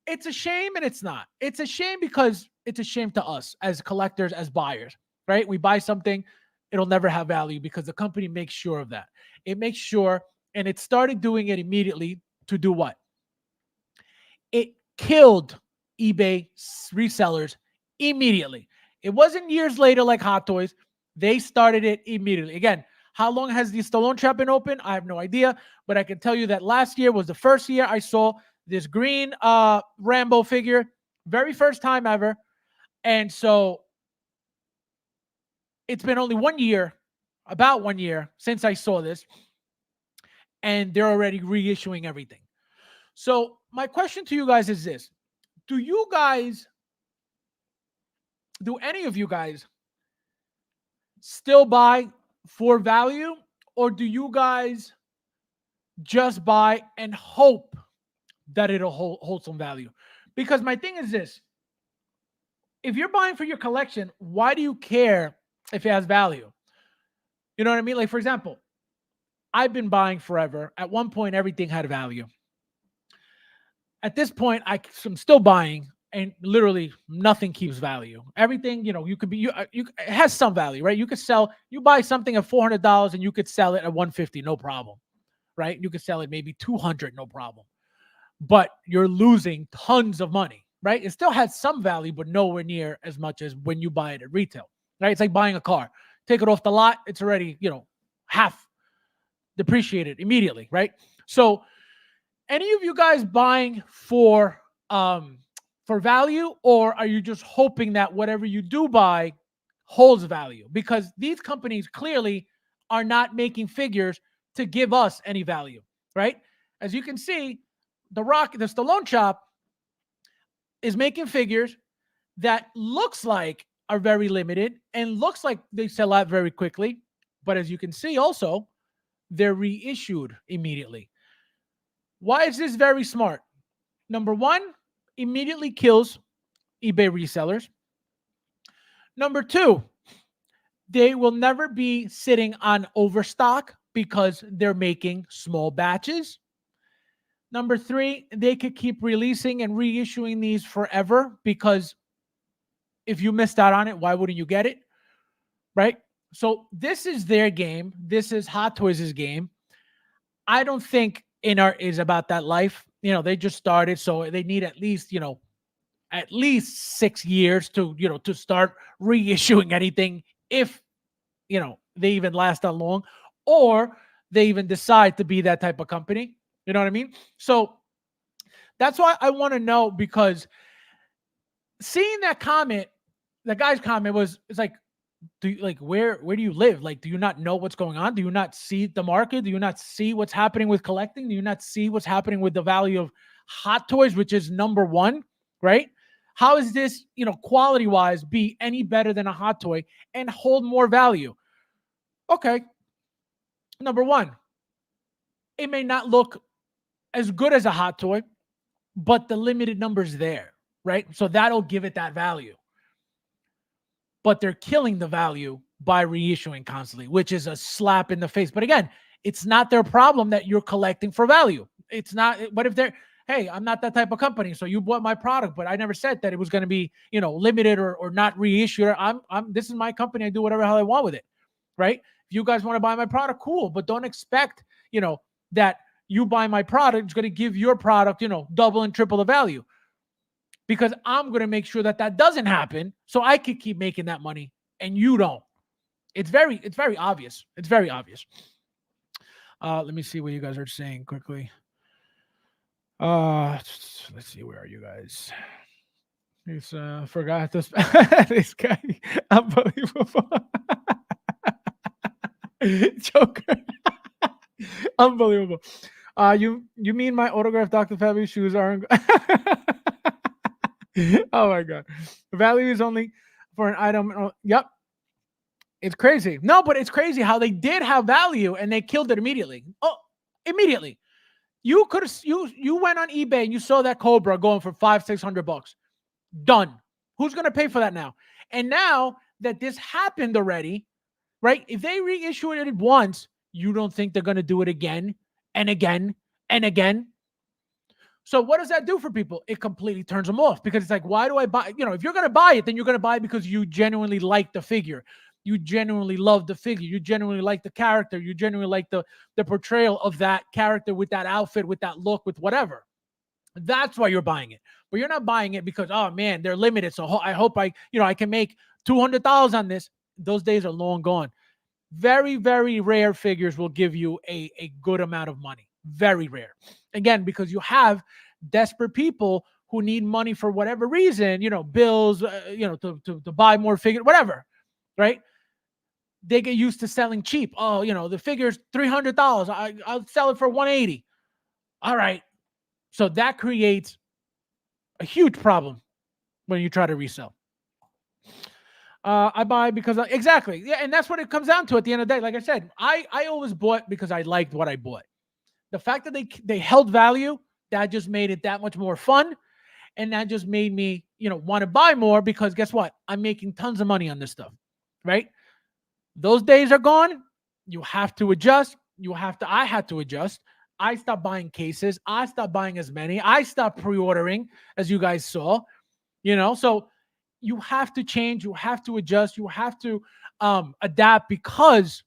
it's a shame and it's not. It's a shame because it's a shame to us as collectors, as buyers, right? We buy something, it'll never have value because the company makes sure of that. It makes sure, and it started doing it immediately to do what? It killed eBay resellers immediately. It wasn't years later like Hot Toys. They started it immediately. Again, how long has the Stallone shop been open? I have no idea, but I can tell you that last year was the first year I saw this green Rambo figure, very first time ever. And so it's been only 1 year, about 1 year since I saw this, and they're already reissuing everything. So my question to you guys is this. Do any of you guys still buy for value, or do you guys just buy and hope that it'll hold some value? Because my thing is this. If you're buying for your collection, why do you care if it has value? You know what I mean? Like, for example, I've been buying forever. At one point, everything had value. At this point, I'm still buying, and literally nothing keeps value. Everything, you could be, it has some value, right? You could sell, you buy something at $400 and you could sell it at $150, no problem, right? You could sell it maybe $200, no problem. But you're losing tons of money, right? It still has some value, but nowhere near as much as when you buy it at retail, right? It's like buying a car. Take it off the lot, it's already, half depreciated immediately, right? So, any of you guys buying for value, or are you just hoping that whatever you do buy holds value? Because these companies clearly are not making figures to give us any value, right? As you can see, the Stallone shop is making figures that looks like are very limited and looks like they sell out very quickly. But as you can see also, they're reissued immediately. Why is this very smart? Number one, immediately kills eBay resellers. Number two, they will never be sitting on overstock because they're making small batches. Number three, they could keep releasing and reissuing these forever because if you missed out on it, why wouldn't you get it? Right? So this is their game. This is Hot Toys' game. I don't think Inart is about that life. They just started, so they need at least 6 years to start reissuing anything, if they even last that long, or they even decide to be that type of company. You know what I mean? So that's why I want to know, because seeing that comment, the guy's comment it's like, where do you live? Like, do you not know what's going on? Do you not see the market? Do you not see what's happening with collecting? Do you not see what's happening with the value of Hot Toys, which is number one, right? How is this, quality wise, be any better than a Hot Toy and hold more value? Okay. Number one, it may not look as good as a Hot Toy, but the limited number's there, right? So that'll give it that value. but they're killing the value by reissuing constantly, which is a slap in the face. But again, it's not their problem that you're collecting for value. It's not. But if they're, hey, I'm not that type of company, so you bought my product, but I never said that it was going to be, limited or not reissued. This is my company. I do whatever the hell I want with it, right? If you guys want to buy my product, cool, but don't expect, that you buy my product is going to give your product, double and triple the value, because I'm going to make sure that doesn't happen, so I could keep making that money and you don't. It's very obvious. It's very obvious. Let me see what you guys are saying quickly. Let's see, where are you guys? He's forgot this. This guy, unbelievable. Joker. Unbelievable. You mean my autographed Dr. Fabio shoes aren't? Oh my god. Value is only for an item. Yep. It's crazy. No, but it's crazy how they did have value and they killed it immediately. Oh, immediately. You could have you went on eBay and you saw that Cobra going for $500-600. Done. Who's going to pay for that now? And now that this happened already, right? If they reissue it once, you don't think they're going to do it again and again and again? So what does that do for people? It completely turns them off, because it's like, why do I buy? If you're going to buy it, then you're going to buy it because you genuinely like the figure. You genuinely love the figure. You genuinely like the character. You genuinely like the portrayal of that character with that outfit, with that look, with whatever. That's why you're buying it. But you're not buying it because, oh man, they're limited, so I hope I can make $200 on this. Those days are long gone. Very, very rare figures will give you a good amount of money. Very rare. Again, because you have desperate people who need money for whatever reason, bills, to buy more figures, whatever, right? They get used to selling cheap. Oh, the figure's $300. I'll sell it for $180. All right. So that creates a huge problem when you try to resell. I buy because exactly. Yeah. And that's what it comes down to at the end of the day. Like I said, I always bought because I liked what I bought. The fact that they held value, that just made it that much more fun. And that just made me, want to buy more, because guess what? I'm making tons of money on this stuff, right? Those days are gone. You have to adjust. I had to adjust. I stopped buying cases. I stopped buying as many. I stopped pre-ordering, as you guys saw, so you have to change. You have to adjust. You have to adapt, because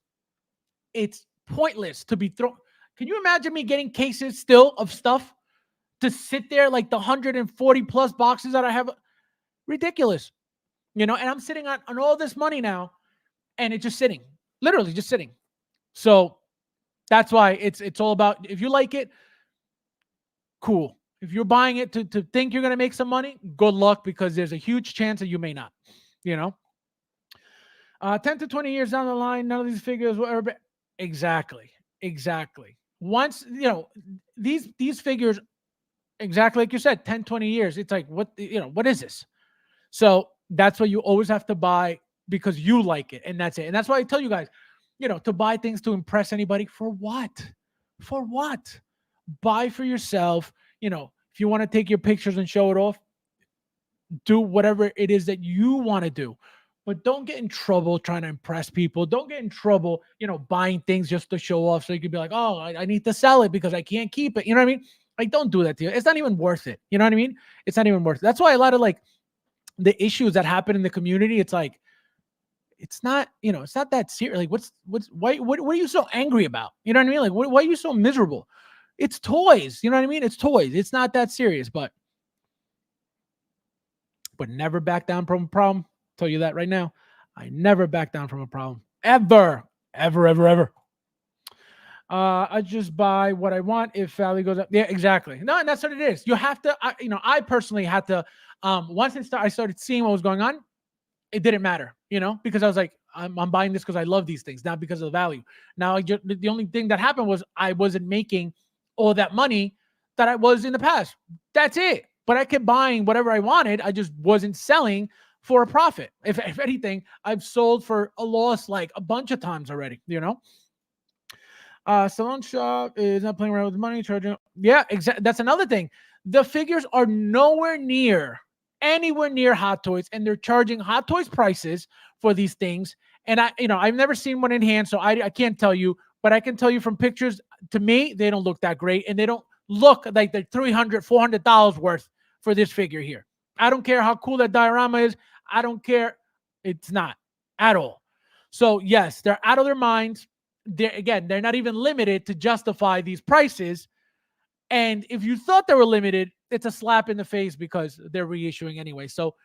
it's pointless to be thrown. Can you imagine me getting cases still of stuff to sit there, like the 140 plus boxes that I have? Ridiculous, and I'm sitting on all this money now, and it's just sitting, literally just sitting. So that's why it's all about, if you like it, cool. If you're buying it to think you're going to make some money, good luck, because there's a huge chance that you may not, 10 to 20 years down the line, none of these figures will ever be. Exactly. Once, these figures, exactly like you said, 10, 20 years, it's like, what is this? So that's why you always have to buy because you like it, and that's it. And that's why I tell you guys, to buy things to impress anybody. For what? Buy for yourself. If you want to take your pictures and show it off, do whatever it is that you want to do. But don't get in trouble trying to impress people. Don't get in trouble, buying things just to show off, so you could be like, oh, I need to sell it because I can't keep it. You know what I mean? Like, don't do that to you. It's not even worth it. You know what I mean? It's not even worth it. That's why a lot of the issues that happen in the community, it's like, it's not that serious. Like, what are you so angry about? You know what I mean? Like, why are you so miserable? It's toys. You know what I mean? It's toys. It's not that serious, but never back down from a problem. Tell you that right now. I never back down from a problem. Ever. I just buy what I want if value goes up. Yeah, exactly. No, and that's what it is. You have to, I personally had to, once I started seeing what was going on, it didn't matter, because I was like, I'm buying this because I love these things, not because of the value. Now, the only thing that happened was I wasn't making all that money that I was in the past. That's it. But I kept buying whatever I wanted. I just wasn't selling for a profit. If anything, I've sold for a loss like a bunch of times already, Salon shop is not playing around with money, charging. Yeah, exactly. That's another thing. The figures are nowhere near anywhere near Hot Toys, and they're charging Hot Toys prices for these things. And I've never seen one in hand, so I can't tell you, but I can tell you from pictures, to me, they don't look that great, and they don't look like they're $300, $400 worth for this figure here. I don't care how cool that diorama is. I don't care. It's not at all. So yes, they're out of their minds. They're not even limited to justify these prices. And if you thought they were limited, it's a slap in the face because they're reissuing anyway. So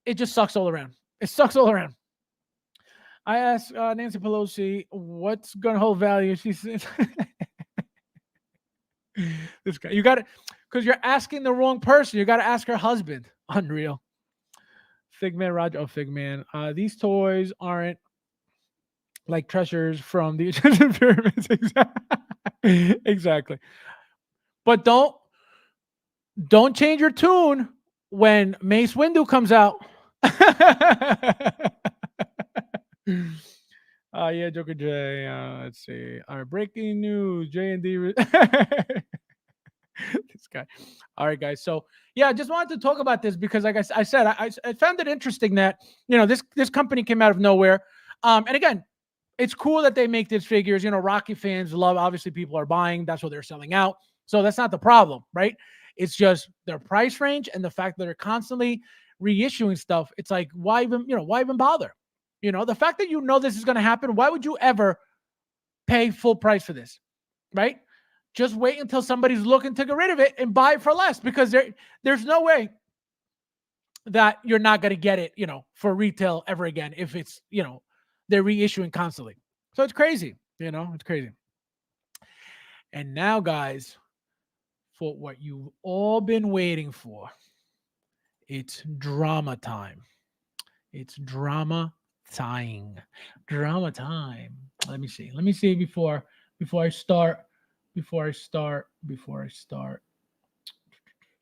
it just sucks all around. It sucks all around. I asked Nancy Pelosi, what's going to hold value? She said, this guy, you got to, because you're asking the wrong person. You got to ask her husband. Unreal. Figman, Roger. Oh, Figman. These toys aren't like treasures from the Egyptian pyramids. Exactly. But don't change your tune when Mace Windu comes out. Yeah, Joker J. Let's see. All right, breaking news. J&D. This guy. All right, guys. So yeah, I just wanted to talk about this because, like I said, I found it interesting that this company came out of nowhere. And again, it's cool that they make these figures. Rocky fans love. Obviously, people are buying. That's what they're selling out. So that's not the problem, right? It's just their price range and the fact that they're constantly reissuing stuff. It's like, why even bother? The fact that this is going to happen, why would you ever pay full price for this, right? Just wait until somebody's looking to get rid of it and buy it for less, because there's no way that you're not going to get it, for retail ever again if it's, they're reissuing constantly. So it's crazy, it's crazy. And now, guys, for what you've all been waiting for, it's drama time. It's drama time. Drama time. Let me see before I start. Let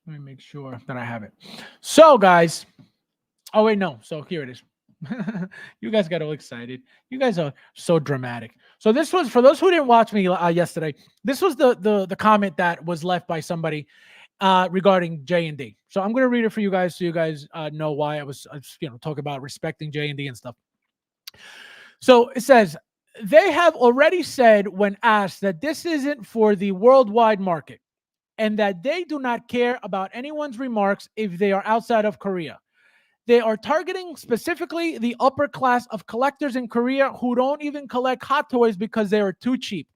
me make sure that I have it. So, guys. Oh, wait, no. So here it is. You guys got all excited. You guys are so dramatic. So this was, for those who didn't watch me yesterday, this was the comment that was left by somebody regarding J&D. So I'm going to read it for you guys so you guys know why I was talking about respecting J&D and stuff. So it says, they have already said when asked that this isn't for the worldwide market and that they do not care about anyone's remarks if they are outside of Korea. They are targeting specifically the upper class of collectors in Korea who don't even collect Hot Toys because they are too cheap.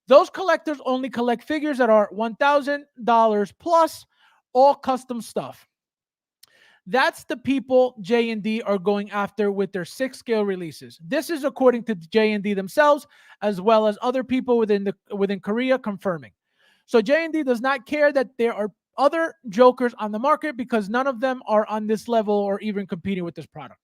Those collectors only collect figures that are $1,000 plus, all custom stuff. That's the people J&D are going after with their 6-scale releases. This is according to J&D themselves, as well as other people within Korea confirming. So J&D does not care that there are other jokers on the market because none of them are on this level or even competing with this product.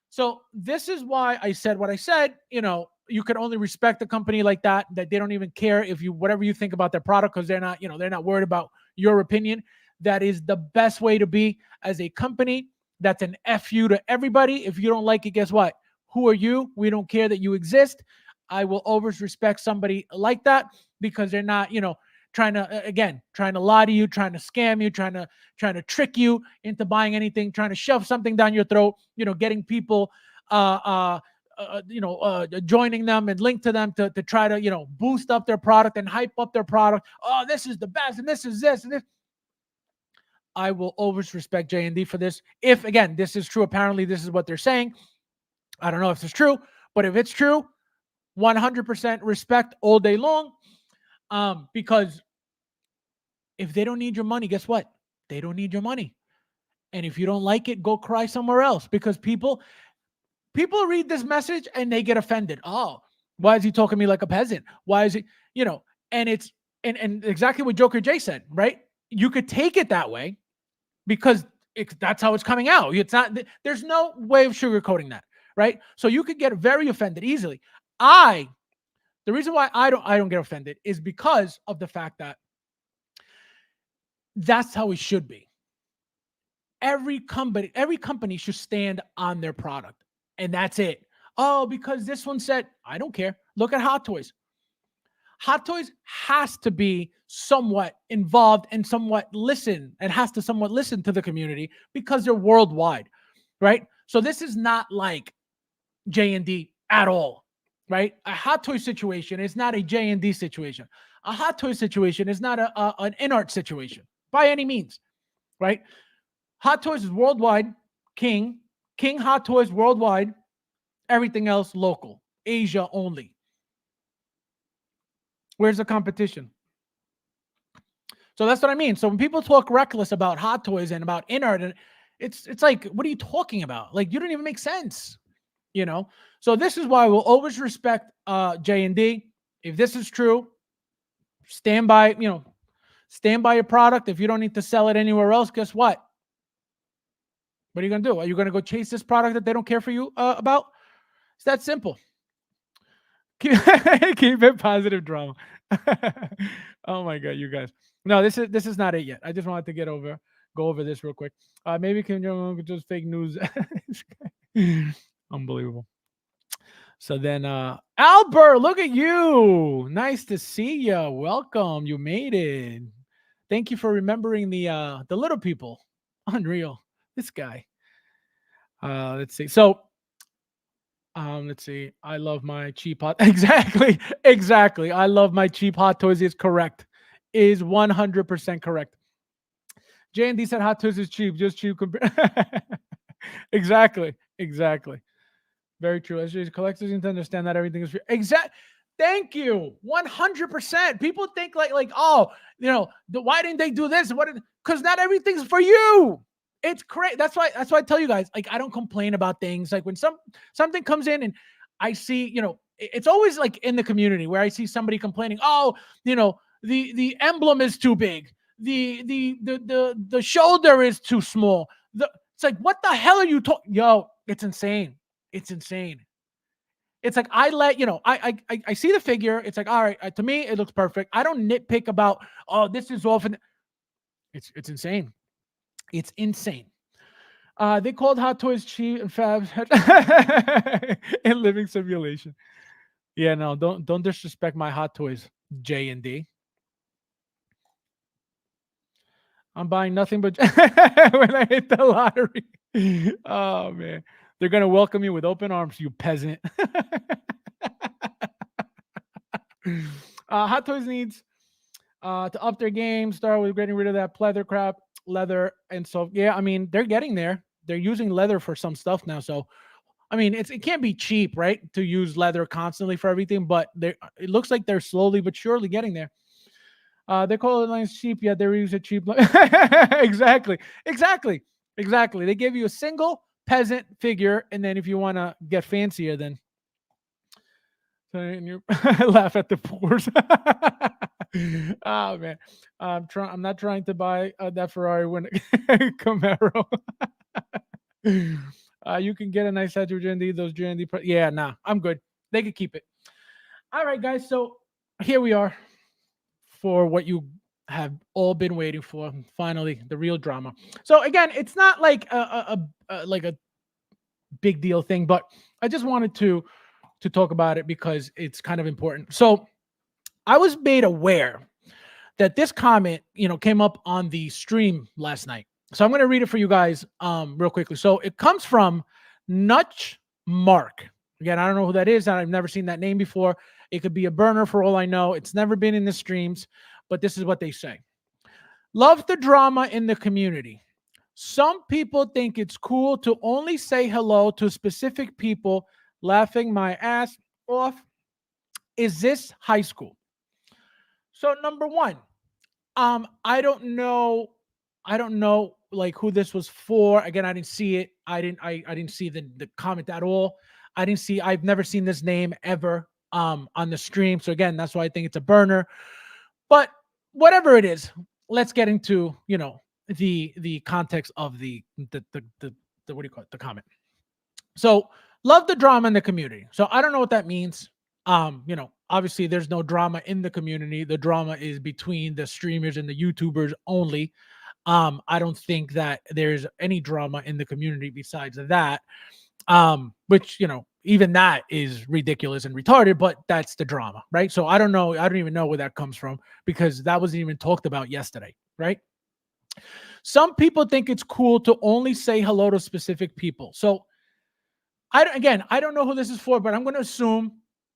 So this is why I said what I said. You can only respect a company like that they don't even care if whatever you think about their product, because they're not worried about your opinion. That is the best way to be as a company. That's an FU to everybody. If you don't like it, guess what? Who are you? We don't care that you exist. I will always respect somebody like that because they're not, trying to lie to you, trying to scam you, trying to trick you into buying anything, trying to shove something down your throat, getting people, joining them and link to them to try to, boost up their product and hype up their product. Oh, this is the best, and this is this and this. I will always respect J&D for this. If, again, this is true, apparently this is what they're saying. I don't know if it's true, but if it's true, 100% respect all day long. Because if they don't need your money, guess what? They don't need your money. And if you don't like it, go cry somewhere else, because people read this message and they get offended. Oh, why is he talking to me like a peasant? Why is he, and it's, and exactly what Joker J said, right? You could take it that way because that's how it's coming out. It's not, there's no way of sugarcoating that, right? So you could get very offended easily. The reason why I don't get offended is because of the fact that that's how it should be. Every company should stand on their product, and that's it. Oh, because this one said, I don't care. Look at Hot Toys. Hot Toys has to be somewhat involved and somewhat listen and has to somewhat listen to the community because they're worldwide, right? So this is not like J&D at all, right? A Hot Toy situation is not a J&D situation. A Hot Toy situation is not an InArt situation by any means, right? Hot Toys is worldwide, King Hot Toys worldwide, everything else local, Asia only. Where's the competition? So that's what I mean. So when people talk reckless about Hot Toys and about InArt, and it's like, what are you talking about? Like, you don't even make sense, you know? So this is why we'll always respect J&D. If this is true, stand by your product. If you don't need to sell it anywhere else, guess what? What are you going to do? Are you going to go chase this product that they don't care for you about? It's that simple. Keep it positive drama. Oh my God, you guys. No, this is not it yet. I just wanted to go over this real quick. Maybe Kim Jong-un could just fake news. Unbelievable. So then Albert, look at you. Nice to see you. Welcome. You made it. Thank you for remembering the little people. Unreal. This guy. Let's see. So let's see. I love my cheap hot. Exactly. I love my cheap Hot Toys is correct. Is 100% correct. J&D said Hot Toys is cheap, just cheap. Exactly. Very true. As collectors need to understand that everything is free. Thank you. 100%. People think like, oh, why didn't they do this? Because not everything's for you. It's great. That's why I tell you guys, like, I don't complain about things. Like when something comes in and I see, it's always like in the community where I see somebody complaining, oh, the emblem is too big. The shoulder is too small. It's like, what the hell are you talking? Yo, it's insane. It's insane. It's like I see the figure. It's like, all right, to me, it looks perfect. I don't nitpick about, oh, this is often. It's insane. It's insane. They called Hot Toys cheap and Fabs in Living Simulation. Yeah, no, don't disrespect my Hot Toys, J&D. I'm buying nothing but when I hit the lottery. Oh man, they're gonna welcome you with open arms, you peasant. Hot Toys needs to up their game, start with getting rid of that pleather crap, leather, and so yeah, I mean they're getting there. They're using leather for some stuff now, so I mean it can't be cheap, right? To use leather constantly for everything, but it looks like they're slowly but surely getting there. They call it lines cheap, yet they use a cheap. Exactly. They give you a single peasant figure, and then if you want to get fancier, then and you laugh at the pores. Oh man, I'm not trying to buy that Ferrari when Camaro. You can get a nice set of J&D. Those J&D. Yeah, nah, I'm good. They could keep it. All right, guys. So here we are for what you have all been waiting for. Finally, the real drama. So again, it's not like a big deal thing, but I just wanted to talk about it because it's kind of important. So I was made aware that this comment, came up on the stream last night. So I'm going to read it for you guys real quickly. So it comes from Nutch Mark. Again, I don't know who that is. I've never seen that name before. It could be a burner for all I know. It's never been in the streams, but this is what they say. Love the drama in the community. Some people think it's cool to only say hello to specific people, laughing my ass off. Is this high school? So number one, I don't know like who this was for. Again, I didn't see it. I didn't see the comment at all. I've never seen this name ever on the stream. So again, that's why I think it's a burner. But whatever it is, let's get into, the context of the what do you call it? The comment. So love the drama in the community. So I don't know what that means. Obviously there's no drama in the community. The drama is between the streamers and the YouTubers only. I don't think that there's any drama in the community besides that. Which, even that is ridiculous and retarded, but that's the drama, right? So I don't know. I don't even know where that comes from because that wasn't even talked about yesterday, right? Some people think it's cool to only say hello to specific people. So I don't know who this is for, but I'm going to assume,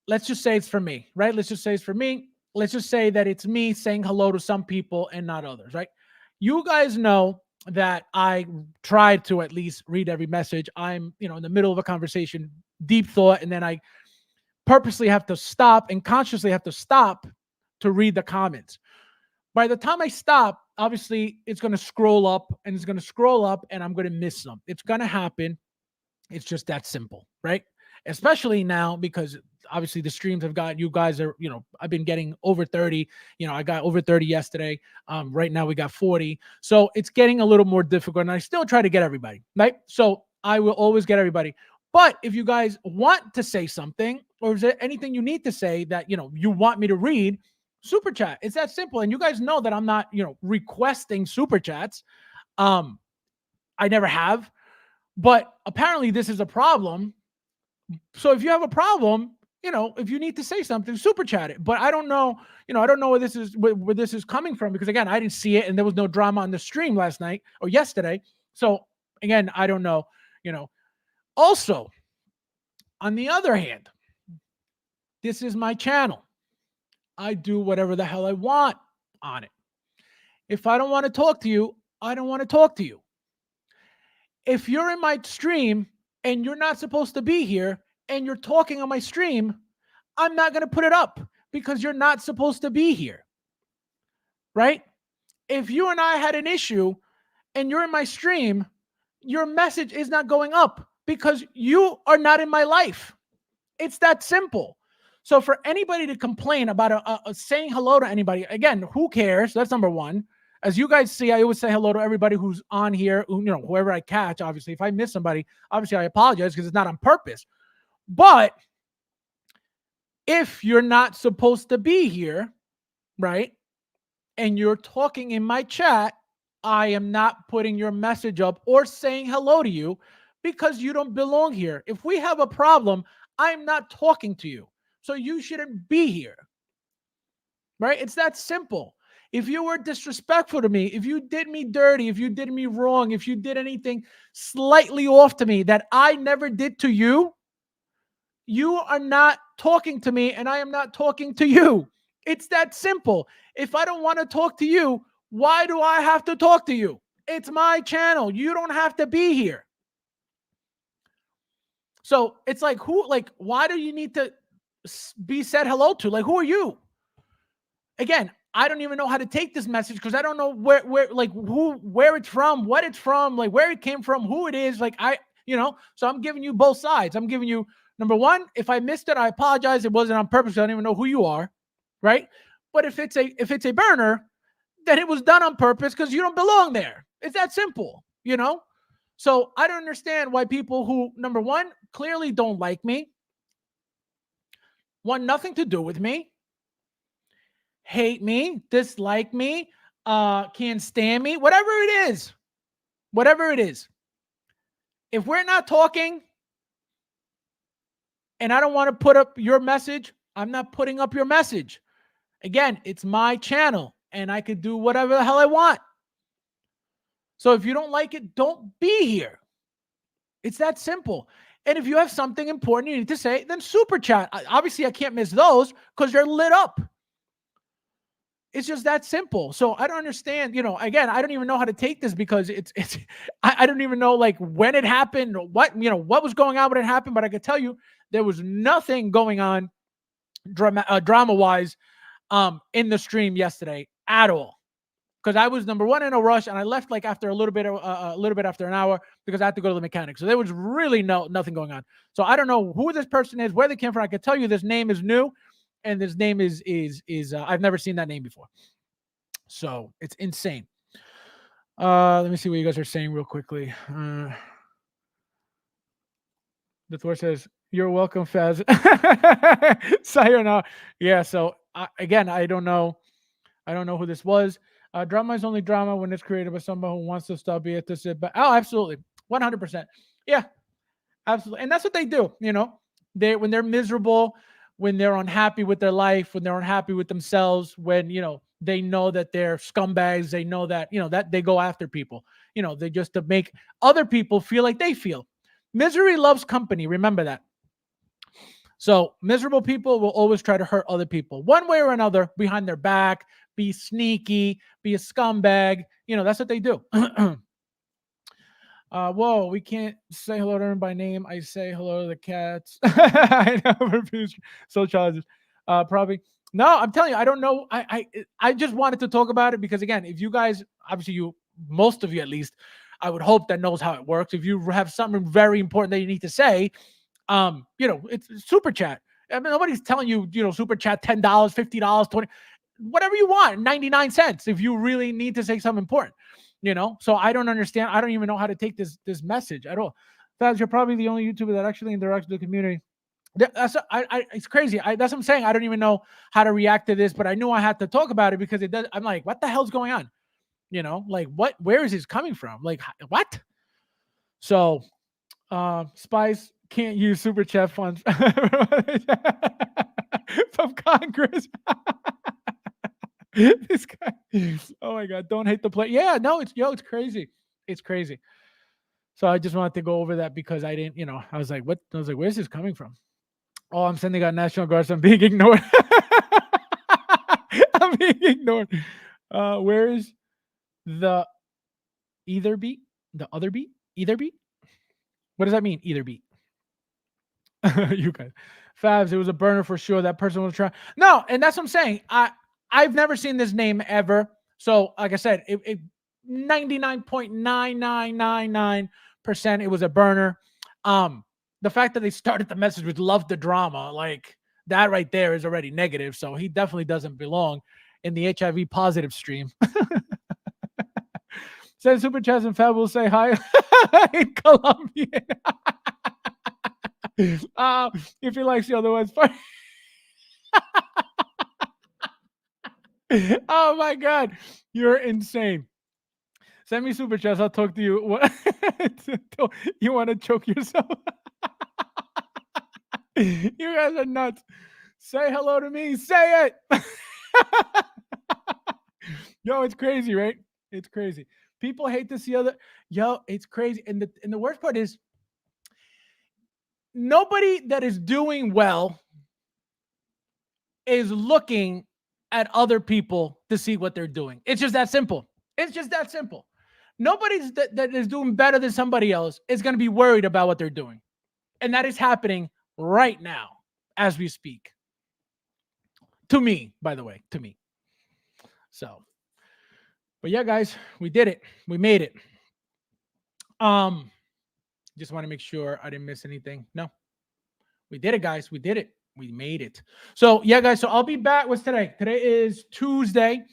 let's just say it's for me, right? Let's just say it's for me. Let's just say that it's me saying hello to some people and not others, right? You guys know that I try to at least read every message. I'm, in the middle of a conversation, deep thought, and then I purposely have to stop and consciously have to stop to read the comments. By the time I stop, obviously it's going to scroll up and it's going to scroll up and I'm going to miss some. It's going to happen. It's just that simple, right? Especially now because obviously the streams I've got, you guys are, I've been getting over 30. I got over 30 yesterday. Right now we got 40. So it's getting a little more difficult and I still try to get everybody, right? So I will always get everybody. But if you guys want to say something or is there anything you need to say that, you want me to read, super chat. It's that simple. And you guys know that I'm not, requesting super chats. I never have. But apparently this is a problem. So if you have a problem, if you need to say something, super chat it. But I don't know, I don't know where this is coming from because again, I didn't see it and there was no drama on the stream last night or yesterday. So again, I don't know, Also, on the other hand, this is my channel. I do whatever the hell I want on it. If I don't want to talk to you, I don't want to talk to you. If you're in my stream and you're not supposed to be here and you're talking on my stream, I'm not going to put it up because you're not supposed to be here. Right? If you and I had an issue and you're in my stream, your message is not going up because you are not in my life. It's that simple. So for anybody to complain about saying hello to anybody, again, who cares? That's number one. As you guys see, I always say hello to everybody who's on here, whoever I catch. Obviously, if I miss somebody, obviously I apologize because it's not on purpose. But if you're not supposed to be here, right, and you're talking in my chat, I am not putting your message up or saying hello to you because you don't belong here. If we have a problem, I'm not talking to you. So you shouldn't be here. Right? It's that simple. If you were disrespectful to me, if you did me dirty, if you did me wrong, if you did anything slightly off to me that I never did to you, you are not talking to me and I am not talking to you. It's that simple. If I don't want to talk to you, why do I have to talk to you? It's my channel. You don't have to be here. So it's like, why do you need to be said hello to? Like, who are you? Again, I don't even know how to take this message because I don't know where it's from, what it's from, like where it came from, who it is. So I'm giving you both sides. I'm giving you, number one, if I missed it, I apologize. It wasn't on purpose. I don't even know who you are, right? But if it's a burner, then it was done on purpose because you don't belong there. It's that simple, So I don't understand why people who, number one, clearly don't like me, want nothing to do with me, hate me, dislike me, can't stand me, whatever it is. If we're not talking and I don't want to put up your message, I'm not putting up your message. Again, it's my channel and I could do whatever the hell I want. So if you don't like it, don't be here. It's that simple. And if you have something important you need to say, then super chat. Obviously, I can't miss those because they're lit up. It's just that simple. So I don't understand, again, I don't even know how to take this because I don't even know like when it happened, or what was going on when it happened. But I could tell you there was nothing going on drama wise in the stream yesterday at all. Because I was, number one, in a rush and I left like after a little bit after an hour because I had to go to the mechanic. So there was really nothing going on. So I don't know who this person is, where they came from. I can tell you this name is new. And this name is I've never seen that name before. So it's insane. Let me see what you guys are saying real quickly. The Thor says, "You're welcome, Faz." Sayonara. Yeah. So again, I don't know who this was. Drama is only drama when it's created by someone who wants to stop it. But absolutely, 100%. Yeah, absolutely. And that's what they do. when they're miserable, when they're unhappy with their life, when they're unhappy with themselves, when they know that they're scumbags, they know that that they go after people. They just to make other people feel like they feel. Misery loves company. Remember that. So miserable people will always try to hurt other people one way or another behind their back, be sneaky, be a scumbag. That's what they do. Whoa, we can't say hello to everyone by name. I say hello to the cats. I know, so childish. Probably. No, I'm telling you, I don't know. I just wanted to talk about it because again, if you guys, obviously most of you at least, I would hope that knows how it works. If you have something very important that you need to say, it's super chat. I mean, nobody's telling you, super chat $10, $50, $20, whatever you want, 99 cents if you really need to say something important. So I don't understand. I don't even know how to take this message at all. Fabs, you're probably the only YouTuber that actually interacts with the community. It's crazy. That's what I'm saying. I don't even know how to react to this, but I knew I had to talk about it because it does. I'm like, what the hell's going on? Like where is this coming from? Like what? So, Spice can't use super chat funds from Congress. This guy. Oh my God. Don't hate the play. Yeah, no, it's crazy. It's crazy. So I just wanted to go over that because I didn't, I was like, what? I was like, where's this coming from? Oh, I'm sending out National Guards. I'm being ignored. I'm being ignored. Where is the either beat? The other beat? Either beat? What does that mean? Either beat. You guys. Fabs, it was a burner for sure. That person was trying. No, and that's what I'm saying. I've never seen this name ever. So, like I said, it 99.9999% it was a burner. The fact that they started the message with "love the drama," like that right there is already negative. So he definitely doesn't belong in the HIV positive stream. Send super chats and Fab will say hi in Colombian. If he likes the other ones, oh my God, you're insane. Send me super chats. I'll talk to you. What you want to choke yourself? You guys are nuts. Say hello to me. Say it. Yo, it's crazy, right? It's crazy. People hate to see other. Yo, it's crazy. And the worst part is nobody that is doing well is looking at other people to see what they're doing. It's just that simple. It's just that simple. Nobody that is doing better than somebody else is going to be worried about what they're doing. And that is happening right now as we speak. To me, by the way, to me. So, but yeah, guys, we did it. We made it. Just want to make sure I didn't miss anything. No, we did it, guys. We did it. We made it. So yeah, guys. So I'll be back. What's today? Today is Tuesday.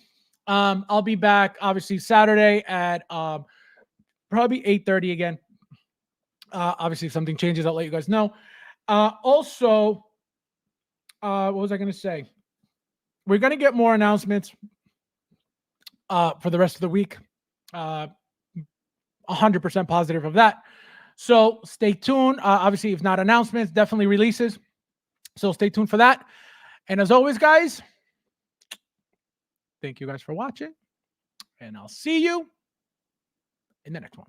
I'll be back obviously Saturday at probably 8:30 again. Obviously, if something changes, I'll let you guys know. Also, what was I going to say? We're going to get more announcements for the rest of the week. 100% positive of that. So stay tuned. Obviously, if not announcements, definitely releases. So stay tuned for that. And as always, guys, thank you guys for watching. And I'll see you in the next one.